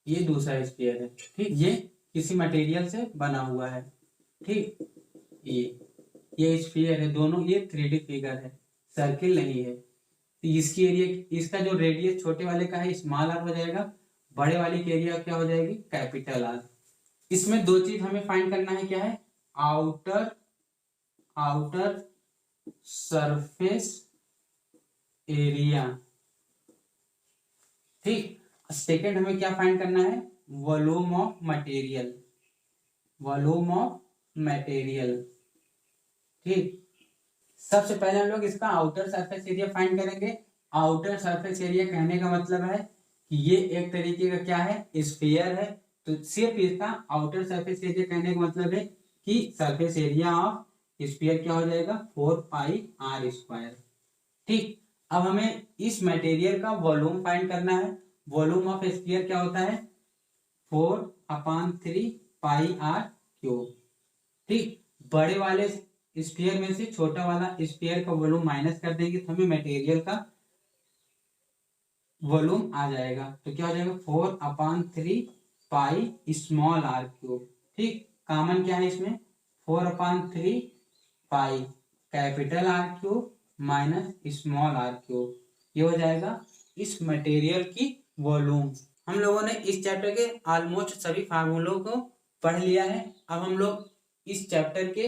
ये दूसरा स्फीयर है, ठीक। ये किसी मटेरियल से बना हुआ है, ठीक। ये स्फीयर है, दोनों ये 3D फिगर है, सर्किल नहीं है। तो इसकी एरिया, इसका जो रेडियस छोटे वाले का है स्मॉल आर हो जाएगा, बड़े वाले की एरिया क्या हो जाएगी कैपिटल आर। इसमें दो चीज हमें फाइंड करना है, क्या है आउटर सरफेस एरिया, ठीक। सेकेंड हमें क्या फाइंड करना है volume of material, volume of material, ठीक। सबसे पहले हम लोग इसका आउटर सरफेस एरिया फाइंड करेंगे। आउटर सरफेस एरिया कहने का मतलब है कि ये एक तरीके का क्या है स्फीयर है, तो सिर्फ इसका आउटर सरफेस एरिया कहने का मतलब है कि सरफेस एरिया ऑफ स्फीयर क्या हो जाएगा 4πr², ठीक। अब हमें इस मटेरियल का वॉल्यूम फाइंड करना है। वॉल्यूम ऑफ स्फीयर क्या होता है 4/3πr³, ठीक। बड़े वाले स्फीयर में से छोटा वाला स्फीयर का वॉल्यूम माइनस कर देंगे तो हमें मटेरियल का वॉल्यूम आ जाएगा, तो क्या हो जाएगा 4/3πr³, ठीक। कॉमन क्या है इसमें 4/3π capital R³ minus small r³, ये हो जाएगा इस मटेरियल की वॉल्यूम। हम लोगों ने इस चैप्टर के ऑलमोस्ट सभी फार्मूलों को पढ़ लिया है। अब हम लोग इस चैप्टर के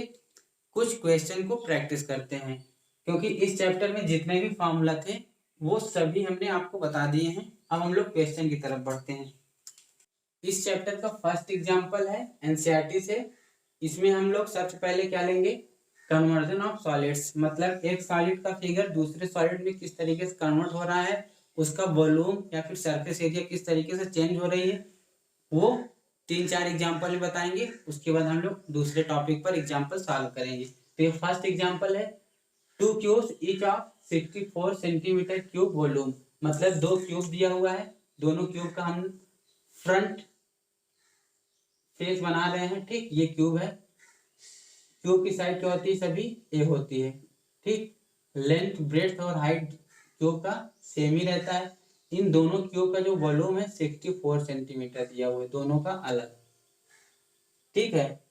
कुछ क्वेश्चन को प्रैक्टिस करते हैं, क्योंकि इस चैप्टर में जितने भी फार्मूला थे वो सभी हमने आपको बता दिए हैं। अब हम लोग क्वेश्चन की तरफ बढ़ते हैं। इस चैप्टर का फर्स्ट एग्जांपल है एनसीईआरटी से। इसमें हम लोग सबसे पहले क्या लेंगे कन्वर्जन ऑफ सॉलिड्स, मतलब एक सॉलिड का फिगर दूसरे सॉलिड में किस तरीके से कन्वर्ट हो रहा है, उसका वॉल्यूम या फिर सरफेस एरिया किस तरीके से चेंज हो रही है, वो 3-4 एग्जाम्पल बताएंगे। उसके बाद हम लोग दूसरे टॉपिक पर एग्जाम्पल सॉल्व करेंगे। तो ये फर्स्ट एग्जाम्पल है 2 cubes each of 64 centimetre cube volume, मतलब 2 क्यूब दिया हुआ है, दोनों क्यूब का हम फ्रंट फेस बना रहे हैं, ठीक। ये क्यूब है, क्यूब की साइड क्या होती है सभी ए होती है, ठीक। लेंथ ब्रेड्थ और हाइट क्यूब का सेम ही रहता है। इन दोनों क्यूब का जो वॉल्यूम है 64 सेंटीमीटर दिया हुआ है, दोनों का अलग, ठीक है।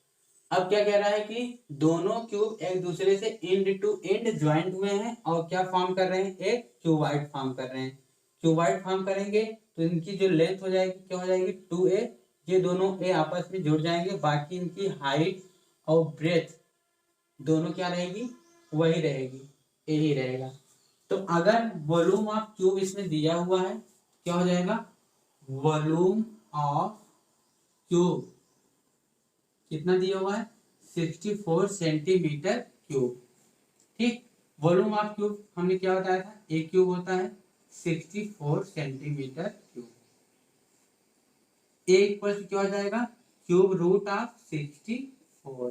अब क्या कह रहा है कि दोनों क्यूब एक दूसरे से एंड टू एंड ज्वाइंट हुए हैं और क्या फॉर्म कर रहे हैं एक क्यूबाइड फॉर्म कर रहे हैं। क्यूबाइड फॉर्म करेंगे तो इनकी जो लेंथ हो जाएगी क्या हो जाएगी 2a, ये दोनों ए आपस में जुड़ जाएंगे, बाकी इनकी हाइट और ब्रेथ दोनों क्या रहेगी वही रहेगी, ए ही रहेगा। तो अगर वॉल्यूम ऑफ क्यूब इसमें दिया हुआ है क्या हो जाएगा वॉल्यूम ऑफ क्यूब कितना दिया हुआ है 64 सेंटीमीटर क्यूब, ठीक। वॉल्यूम ऑफ क्यूब हमने क्या बताया था एक क्यूब होता है 64 सेंटीमीटर क्यूब। ए इक्वल क्या हो जाएगा क्यूब रूट ऑफ 64,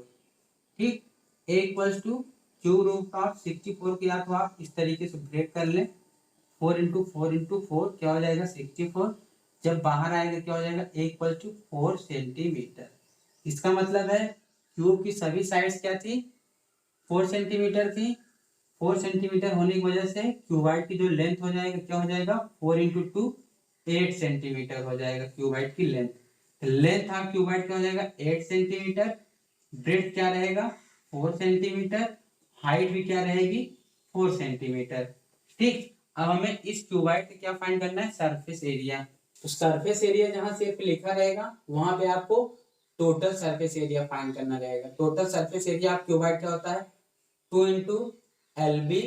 ठीक। A equals to cube root of 64 को या तो आप इस तरीके से ब्रेक कर लें 4 इंटू 4 इंटू 4 क्या हो जाएगा 64, जब बाहर आएगा क्या हो जाएगा ए इक्वल टू 4 सेंटीमीटर। इसका मतलब है क्यूब की सभी साइड्स क्या थी 4 सेंटीमीटर थी। 4 सेंटीमीटर होने की वजह से क्यूबाइड की जो लेंथ हो जाएगा क्या हो जाएगा 4 इंटू 2 8 सेंटीमीटर हो जाएगा क्यूबाइड की लेंथ। लेंथ ऑफ क्यूबाइड क्या हो जाएगा 8 सेंटीमीटर, ब्रेथ क्या रहेगा 4 सेंटीमीटर, हाइट भी क्या रहेगी 4 सेंटीमीटर, ठीक। अब हमें इस क्यूबाइड का क्या फाइंड करना है सरफेस एरिया। तो सरफेस एरिया जहां सिर्फ लिखा रहेगा वहां पे आपको टोटल सरफेस एरिया फाइंड करना रहेगा। Total surface area of cuboid क्या होता है 2 into LB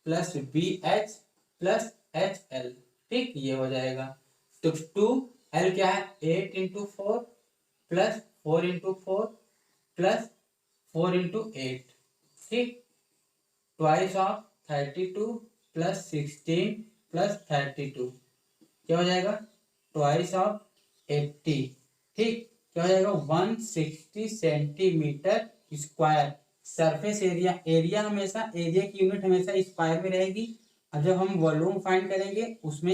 plus BH plus HL, ठीक। ये हो जाएगा तो 2L क्या है 8 into 4 plus 4 into 4 plus 4 into 8, ठीक, ट्वाइस ऑफ 32 प्लस 16 प्लस 32, क्या हो जाएगा, ट्वाइस ऑफ 80, ठीक, क्या हो जाएगा 160 centimetre square. Surface area, area हमेशा, एरिया की यूनिट हमेशा स्क्वायर में रहेगी, और जब हम वॉल्यूम फाइंड करेंगे उसमें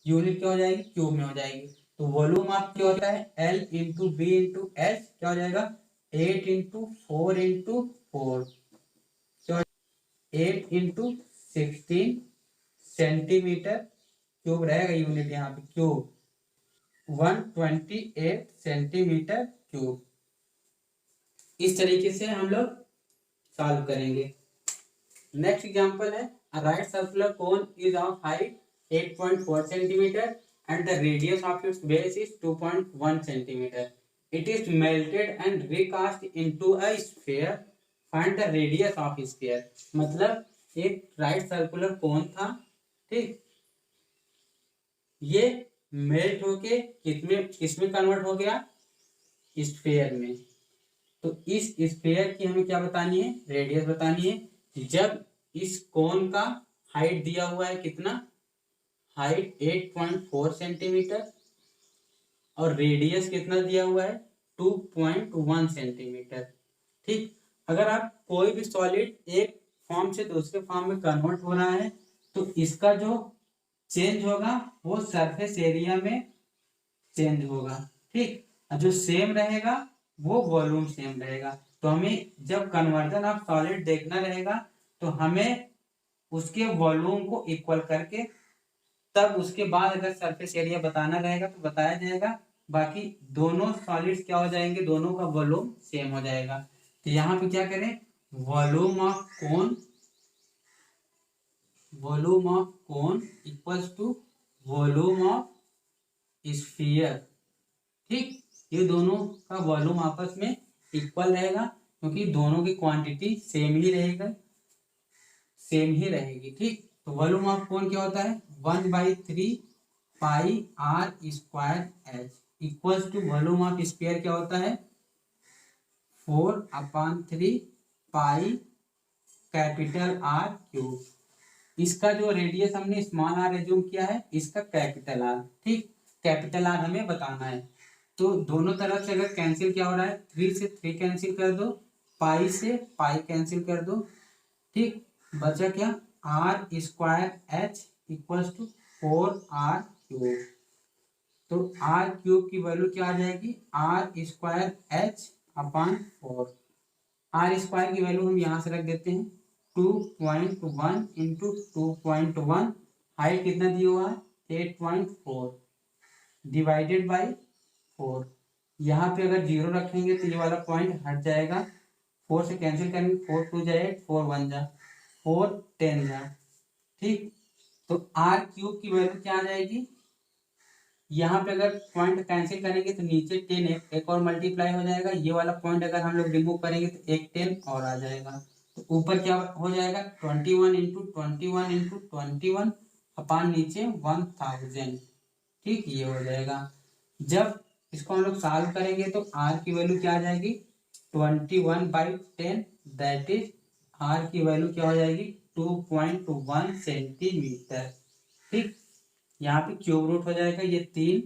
यूनिट क्या हो जाएगी, क्यूब में हो जाएगी। तो वॉल्यूम ऑफ क्या होता है, L into B into H, क्या हो जाएगा 8 into 4 into 4, 8 into 16 centimetre cube रहेगा, यूनिट यहाँ पे क्यूब, 128 सेंटीमीटर क्यूब। इस तरीके से हम लोग सॉल्व करेंगे। नेक्स्ट एग्जांपल है, a right circular cone is of height 8.4 centimetre and the radius of its base is 2.1 centimeter. It is melted and recast into a sphere. Find the radius of sphere. मतलब एक right circular cone था, ठीक, ये melt होके किसमें convert हो गया, sphere में। तो इस स्फीयर की हमें क्या बतानी है, रेडियस बतानी है। जब इस कोन का हाइट दिया हुआ है कितना, हाइट 8.4 सेंटीमीटर और रेडियस कितना दिया हुआ है 2.1 सेंटीमीटर, ठीक। अगर आप कोई भी सॉलिड एक फॉर्म से दूसरे फॉर्म में कन्वर्ट हो रहा है तो इसका जो चेंज होगा वो सरफेस एरिया में चेंज होगा, ठीक, और जो सेम रहेगा वो वॉल्यूम सेम रहेगा। तो हमें जब कन्वर्जन ऑफ सॉलिड देखना रहेगा तो हमें उसके वॉल्यूम को इक्वल करके तब उसके बाद अगर सरफेस एरिया बताना रहेगा तो बताया जाएगा, बाकी दोनों सॉलिड्स क्या हो जाएंगे, दोनों का वॉल्यूम सेम हो जाएगा। तो यहाँ पे क्या करें, volume of cone, volume of cone equals to volume of sphere, ठीक, ये दोनों का वॉल्यूम आपस में इक्वल रहेगा क्योंकि दोनों की क्वांटिटी सेम ही रहेगा, सेम ही रहेगी, ठीक। तो वॉल्यूम ऑफ कोन क्या होता है 1/3 pi are square H equals to volume of sphere क्या होता है 4/3 पाई कैपिटल आर क्यूब। इसका जो रेडियस हमने स्मॉल आर एज्यूम किया है, इसका कैपिटल आर, ठीक, कैपिटल आर हमें बताना है। तो दोनों तरफ से अगर कैंसिल क्या हो रहा है, 3 से 3 कैंसिल कर दो, पाई से पाई कैंसिल कर दो, ठीक, बचा क्या R square H equals to 4r cube. तो आर क्यूब की वैल्यू क्या आ जाएगी, R square H upon 4। R square की वैल्यू हम यहाँ से रख देते हैं 2.1 इंटू 2.1, हाइट कितना दिया हुआ है 8.4 डिवाइडेड बाई 4। यहाँ पे अगर 0 रखेंगे तो ये वाला पॉइंट हट जाएगा, 4 से कैंसिल करेंगे, 4 2 जाए 4 1 जा 4 10 जा, ठीक। तो आर क्यूब की वैल्यू क्या आ जाएगी, यहाँ पे अगर पॉइंट कैंसिल करेंगे तो नीचे 10 एक और मल्टीप्लाई हो जाएगा, ये वाला पॉइंट अगर हम लोग रिमूव करेंगे तो एक 10 और आ जाएगा। तो ऊपर क्या हो जाएगा 21 इंटू 21 इंटू 21 अपान नीचे 1000, ठीक, ये हो जाएगा। जब इसको हम लोग सॉल्व करेंगे तो आर की वैल्यू क्या आ जाएगी 21/10, दैट इज आर की वैल्यू क्या हो जाएगी 2.1 सेंटीमीटर, ठीक। यहाँ पे क्यूब रूट हो जाएगा, ये 3,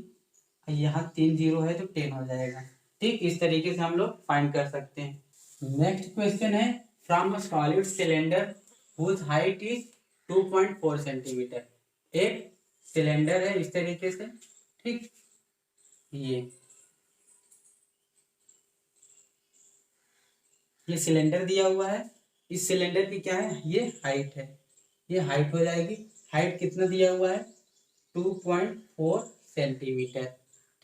यहाँ 3 0 है तो 10 हो जाएगा, ठीक। इस तरीके से हम लोग फाइंड कर सकते हैं। नेक्स्ट क्वेश्चन है, from a solid cylinder whose height is 2.4 centimetre. एक सिलेंडर है इस तरीके से, ठीक, ये सिलेंडर दिया हुआ है, इस सिलेंडर की क्या है, ये हाइट है, ये हाइट हो जाएगी। हाइट कितना दिया हुआ है 2.4 सेंटीमीटर,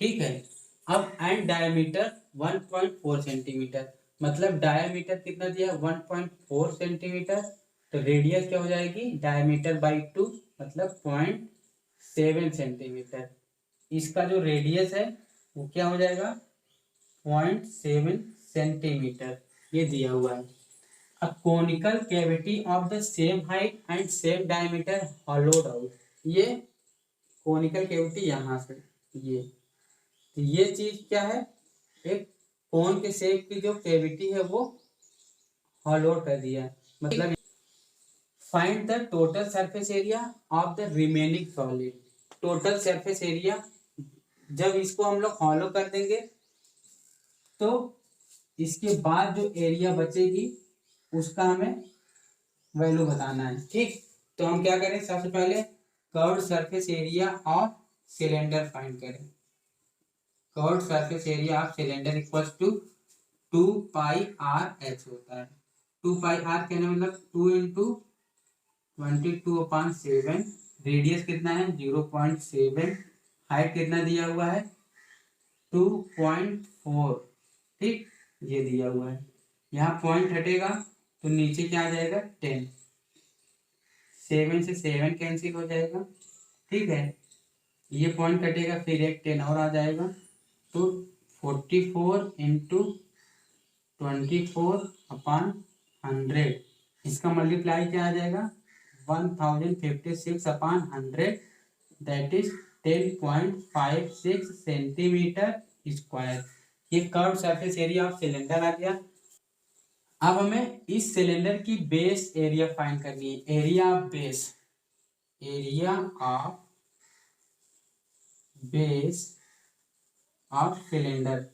ठीक है। अब एंड डायमीटर 1.4 सेंटीमीटर, मतलब डायमीटर कितना दिया है 1.4 सेंटीमीटर, तो रेडियस क्या हो जाएगी डायमीटर बाई 2 मतलब 0.7 सेंटीमीटर। इसका जो रेडियस है वो क्या हो जाएगा 0.7 सेंटीमीटर, ये दिया हुआ है। A conical cavity of the same height and same diameter hollowed out, ये कोनिकल कैविटी यहाँ से ये चीज क्या है, एक कोन के शेप की जो कैविटी है वो ऑल आउट कर दिया। मतलब find the total surface area of the remaining solid. Total surface area जब इसको हम लोग हॉलो कर देंगे तो इसके बाद जो एरिया बचेगी उसका हमें वैल्यू बताना है। ठीक, तो हम क्या करें, सबसे पहले curved surface area of cylinder find करें। Curved surface area of cylinder equals to 2πr/h होता है। 2πr कहने मतलब 2 इंटू 22/7। रेडियस कितना है 0.7। हाइट कितना दिया हुआ है 2.4। ठीक, ये दिया हुआ है। यहाँ पॉइंट हटेगा तो नीचे क्या आ जाएगा 10। 7 से 7 कैंसिल हो जाएगा। ठीक है, ये पॉइंट कटेगा फिर एक 10 और आ जाएगा तो 44 इंटू 24/100। इसका मल्टीप्लाई क्या आ जाएगा 1056/100, दैट इज 10.56 सेंटीमीटर स्क्वायर। ये curve surface area of cylinder आ गया। अब हमें इस सिलेंडर की बेस एरिया फाइंड करनी है। Area of base, area of base of cylinder.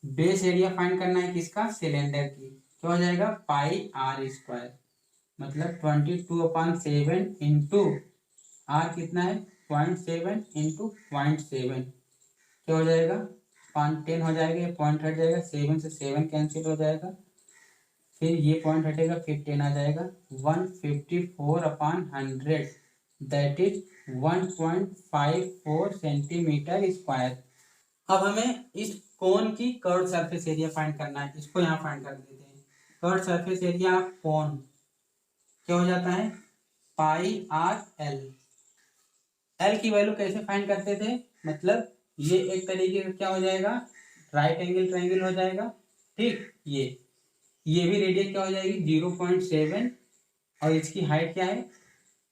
Base area find करना है किसका, सिलेंडर की। क्या हो जाएगा πr², मतलब 22/7 इंटू आर कितना है 0.7 इंटू 0.7, क्या हो जाएगा 10 हो जाएगा। ये पॉइंट हट जाएगा, 7 से 7 कैंसिल हो जाएगा, फिर ये पॉइंट हटेगा फिर 10 आ जाएगा। 154/100, दैट इज 1.54 सेंटीमीटर स्क्वायर। अब हमें इस कोन की कर्व सरफेस एरिया फाइंड करना है। इसको यहाँ फाइंड कर देते हैं। Curve surface area of cone क्या हो जाता है πr/l। एल की वैल्यू कैसे फाइंड करते थे, मतलब ये एक तरीके का क्या हो जाएगा राइट एंगल ट्रायंगल हो जाएगा। ठीक, ये भी रेडियस क्या हो जाएगी 0.7 और इसकी हाइट क्या है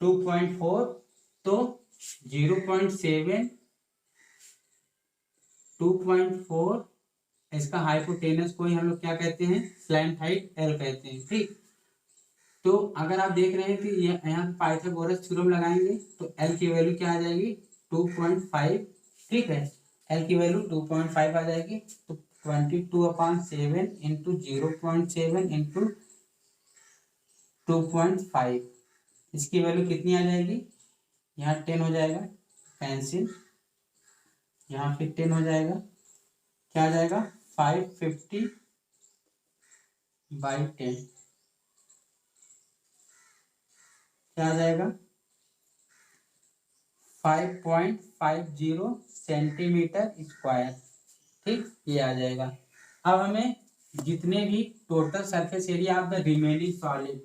2.4। तो 0.7 2.4, इसका हाइपोटेनस को ही हम लोग क्या कहते हैं स्लैंट हाइट एल कहते हैं। ठीक, तो अगर आप देख रहे हैं कि यहाँ पाइथागोरस थ्योरम लगाएंगे तो एल की वैल्यू क्या आ जाएगी 2.5। ठीक है, एल की वैल्यू 2.5 आ जाएगी। तो 22/7 इंटू 0.7 इंटू 2.5, इसकी वैल्यू कितनी आ जाएगी, यहाँ 10 हो जाएगा कैंसिल, यहाँ फिर 10 हो जाएगा, क्या आ जाएगा 550/10, क्या आ जाएगा 5.50 सेंटीमीटर स्क्वायर। ठीक, ये आ जाएगा। अब हमें जितने भी total surface area of the remaining solid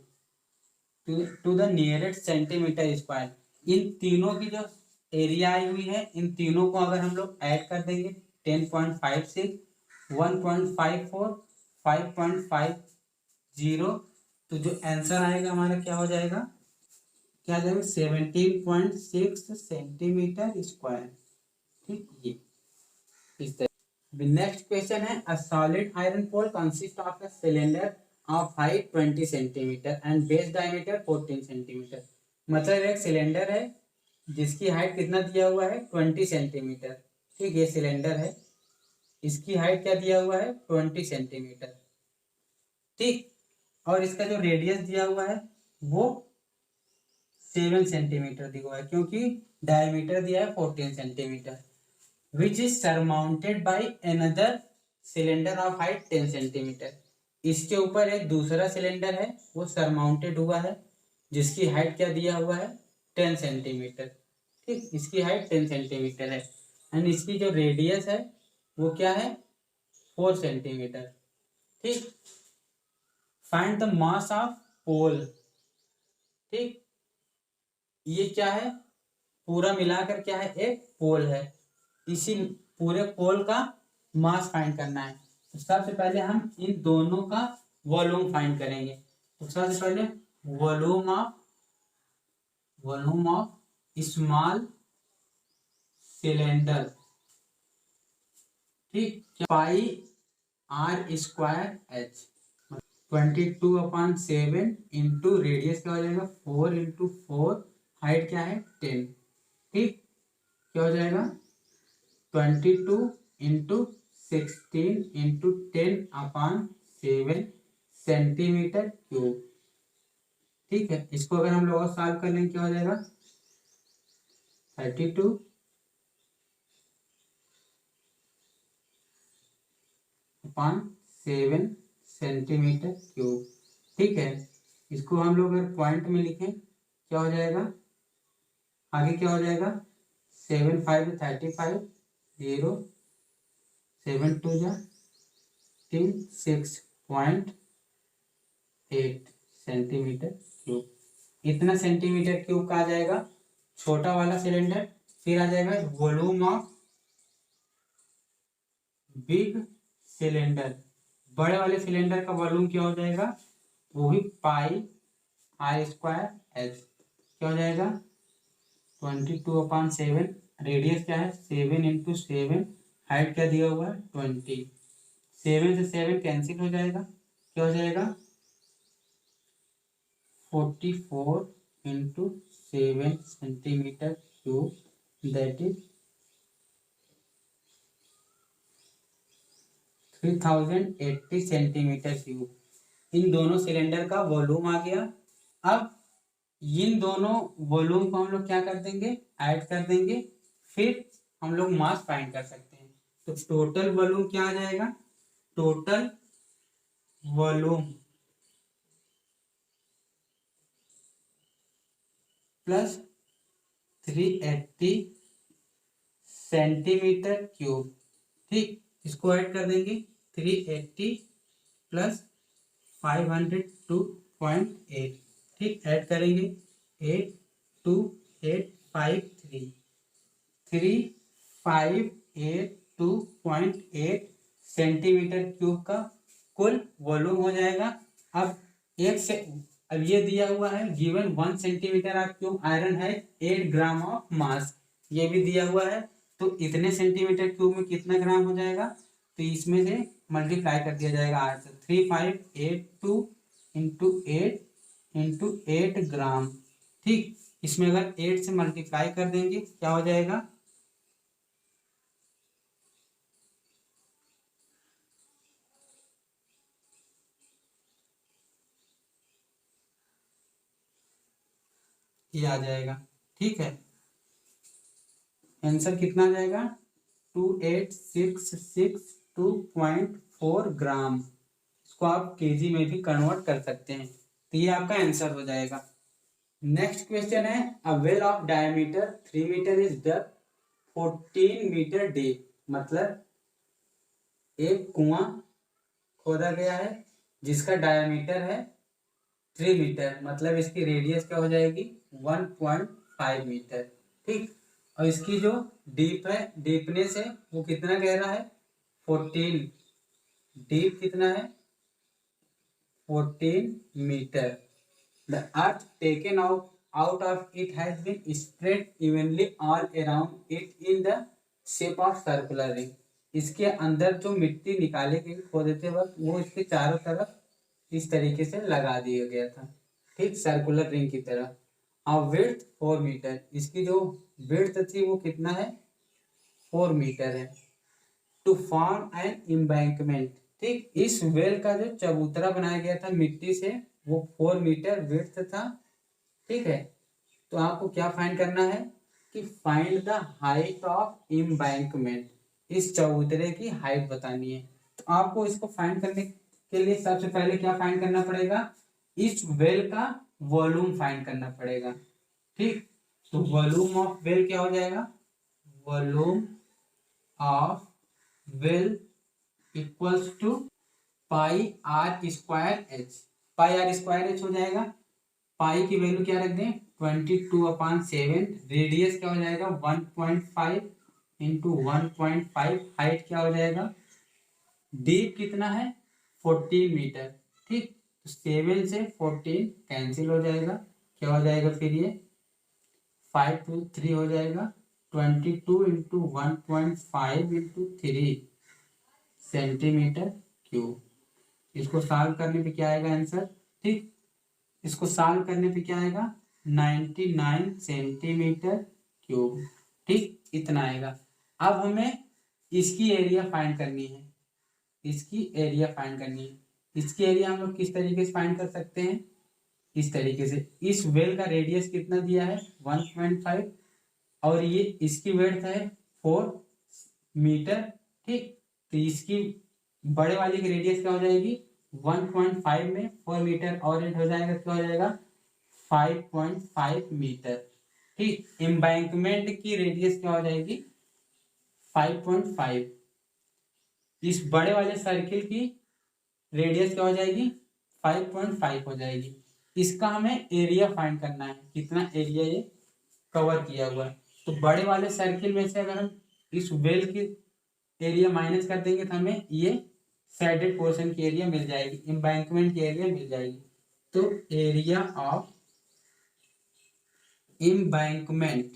to the nearest centimetre square, इन तीनों की जो एरिया आई हुई है इन तीनों को अगर हम लोग ऐड कर देंगे 10.56 1.54 5.50, तो जो आंसर आएगा हमारा क्या हो जाएगा, क्या आ जाएगा 17.6 सेंटीमीटर स्क्वायर। ठीक, ये इस तरह। नेक्स्ट क्वेश्चन है a solid iron pole consist of a cylinder of height 20 centimetre and base diameter 14 centimetre. मतलब एक सिलेंडर है जिसकी हाइट कितना दिया हुआ है 20 सेंटीमीटर। ठीक, ये सिलेंडर है, इसकी हाइट क्या दिया हुआ है 20 सेंटीमीटर। ठीक, और इसका जो रेडियस दिया हुआ है वो 7 सेंटीमीटर दिया हुआ है, क्योंकि डायमीटर दिया है 14 centimetre, which is surmounted by another cylinder of height 10 centimetre. इसके ऊपर एक दूसरा सिलेंडर है वो सरमाउंटेड हुआ है जिसकी हाइट क्या दिया हुआ है 10 सेंटीमीटर। ठीक, इसकी हाइट 10 सेंटीमीटर है एंड इसकी जो रेडियस है वो क्या है 4 सेंटीमीटर। ठीक, फाइंड द मास ऑफ पोल। ठीक, ये क्या है पूरा मिलाकर क्या है एक पोल है, इसी पूरे पोल का मास फाइंड करना है। तो सबसे पहले हम इन दोनों का वॉल्यूम फाइंड करेंगे। तो सबसे पहले वॉल्यूम ऑफ स्मॉल सिलेंडर। ठीक, πr²h, 22/7 इंटू रेडियस क्या हो जाएगा 4 × 4, हाइट क्या है 10। ठीक, क्या हो जाएगा 22 × 16 × 10/7 सेंटीमीटर क्यूब। ठीक है, इसको अगर हम लोग सॉल्व कर लेंगे क्या हो जाएगा 32/7 सेंटीमीटर क्यूब। ठीक है, इसको हम लोग अगर पॉइंट में लिखें क्या हो जाएगा, आगे क्या हो जाएगा 7 × 5 = 35, 0 7 × 2 = 10, 6.8 सेंटीमीटर क्यूब। इतना सेंटीमीटर क्यूब का आ जाएगा छोटा वाला सिलेंडर। फिर आ जाएगा वॉल्यूम ऑफ बिग सिलेंडर। बड़े वाले सिलेंडर का वॉल्यूम क्या हो जाएगा, वो भी πr²h। क्या हो जाएगा 22/7, रेडियस क्या है 7 × 7, हाइट क्या दिया हुआ है 20। 7 से 7 कैंसिल हो जाएगा, क्या हो जाएगा 44 × 7 centimetre cube, that is 3080 centimetre cube. इन दोनों सिलेंडर का वॉल्यूम आ गया। अब इन दोनों वॉल्यूम को हम लोग क्या कर देंगे, ऐड कर देंगे, फिर हम लोग मास फाइंड कर सकते हैं। तो टोटल वॉल्यूम क्या आ जाएगा, total volume plus 380 centimetre cube. ठीक, इसको ऐड कर देंगे 380 प्लस 502.8। ठीक, ऐड करेंगे 82853 3582.8 सेंटीमीटर क्यूब का कुल वॉल्यूम हो जाएगा। अब अब ये दिया हुआ है given 1 centimetre of cube iron है 8 ग्राम ऑफ मास, ये भी दिया हुआ है। तो इतने सेंटीमीटर क्यूब में कितना ग्राम हो जाएगा, तो इसमें से मल्टीप्लाई कर दिया जाएगा 8 से। 3582 × 8 ग्राम। ठीक, इसमें अगर 8 से मल्टीप्लाई कर देंगे क्या हो जाएगा, ये आ जाएगा। ठीक है, आंसर कितना आ जाएगा 28662.4 ग्राम। इसको आप केजी में भी कन्वर्ट कर सकते हैं, तो ये आपका आंसर हो जाएगा। नेक्स्ट क्वेश्चन है a well of diameter 3 metre is dug 14 metre deep. मतलब एक कुआं खोदा गया है जिसका डायमीटर है 3 मीटर, मतलब इसकी रेडियस क्या हो जाएगी 1.5 मीटर। ठीक, और इसकी जो डीप है, डीपनेस है वो कितना गहरा है 14, डीप कितना है 14 metre. The earth taken out of it has been spread evenly all around it in the shape of circular ring। इसके अंदर जो मिट्टी निकाले गई खोदते वक्त वो इसके चारों तरफ इस तरीके से लगा दिया गया था। ठीक, सर्कुलर रिंग की तरह। और विड्थ 4 मीटर, इसकी जो विड्थ थी वो कितना है 4 मीटर है। To form an embankment. ठीक, इस वेल का जो चबूतरा बनाया गया था मिट्टी से वो 4 मीटर विड्थ था। ठीक है, तो आपको क्या फाइंड करना है कि find the height of embankment. इस चबूतरे की हाइट बतानी है। तो आपको इसको फाइंड करने के लिए सबसे पहले क्या फाइंड करना पड़ेगा, इस वेल का वॉल्यूम फाइंड करना पड़ेगा। ठीक, तो वॉल्यूम ऑफ वेल क्या हो जाएगा, volume of well equals to πr²h। πr² हो जाएगा, पाई की वैल्यू क्या रख दें 22/7, रेडियस क्या हो जाएगा 1.5 × 1.5, हाइट क्या हो जाएगा, डीप कितना है 14 मीटर। ठीक, तो 7 से 14 कैंसिल हो जाएगा, क्या हो जाएगा फिर ये 5 × 3 हो जाएगा 22 × 1.5 × 3 सेंटीमीटर क्यूब। इसको सॉल्व करने पे क्या आएगा आंसर, ठीक। इसको सॉल्व करने पे क्या आएगा 99 सेंटीमीटर क्यूब, ठीक, इतना आएगा। अब हमें इसकी एरिया फाइंड करनी है, इसकी एरिया फाइंड करनी है। इसकी एरिया हम लोग किस तरीके से फाइंड कर सकते हैं, इस तरीके से। इस वेल का रेडियस कितना दिया है 1.5 और ये इसकी विड्थ है 4 मीटर, ठीक। तो इसकी बड़े वाली की रेडियस क्या हो जाएगी 1.5 में 4 मीटर और ऐड हो जाएगा, क्या हो जाएगा 5.5 मीटर, ठीक। एम्बैंकमेंट की रेडियस क्या हो जाएगी 5.5। इस बड़े वाले सर्किल की रेडियस क्या हो जाएगी 5.5 हो जाएगी। इसका हमें एरिया फाइंड करना है, कितना एरिया ये कवर किया हुआ है। तो बड़े वाले सर्किल में से अगर हम इस वेल की एरिया माइनस कर देंगे तो हमें ये सैडेड पोर्शन की एरिया मिल जाएगी, एम्बैंकमेंट की एरिया मिल जाएगी। तो area of embankment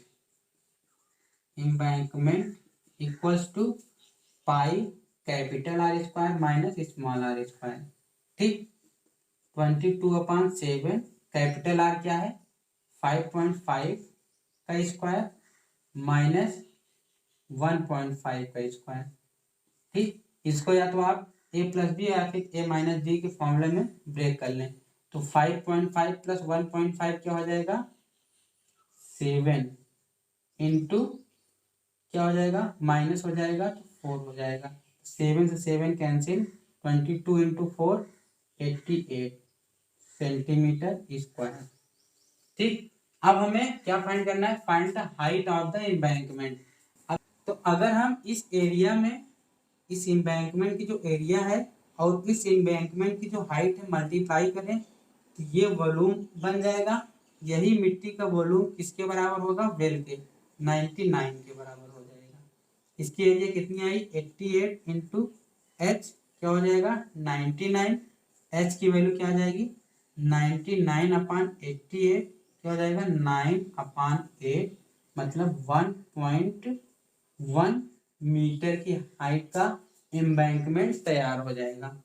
equals to pi capital R square minus small R square, ठीक। 22/7 कैपिटल आर क्या है 5.5 का स्क्वायर माइनस 1.5 का स्क्वायर, ठीक। इसको या तो आप a प्लस बी या फिर a माइनस बी के फॉर्मूले में ब्रेक कर लें। तो 5.5 प्लस 1.5 क्या हो जाएगा 7 इंटू क्या हो जाएगा माइनस हो जाएगा तो 4 हो जाएगा। 7 से 7 कैंसिल, 22 इंटू 4 88 सेंटीमीटर स्क्वायर, ठीक। अब हमें क्या फाइंड करना है, find the height of the embankment. तो अगर हम इस एरिया में इस एम्बैंकमेंट की जो एरिया है और इस एम्बैंकमेंट की जो हाइट है मल्टीप्लाई करें तो ये वॉल्यूम बन जाएगा। यही मिट्टी का वॉल्यूम किसके बराबर होगा वेल के 99 के बराबर हो जाएगा। इसकी एरिया कितनी आई 88 इंटू एच क्या हो जाएगा 99, एच की वैल्यू क्या आ जाएगी 99/88 क्या हो जाएगा 9/8 मतलब 1.1 मीटर की हाइट का एम्बैंकमेंट तैयार हो जाएगा।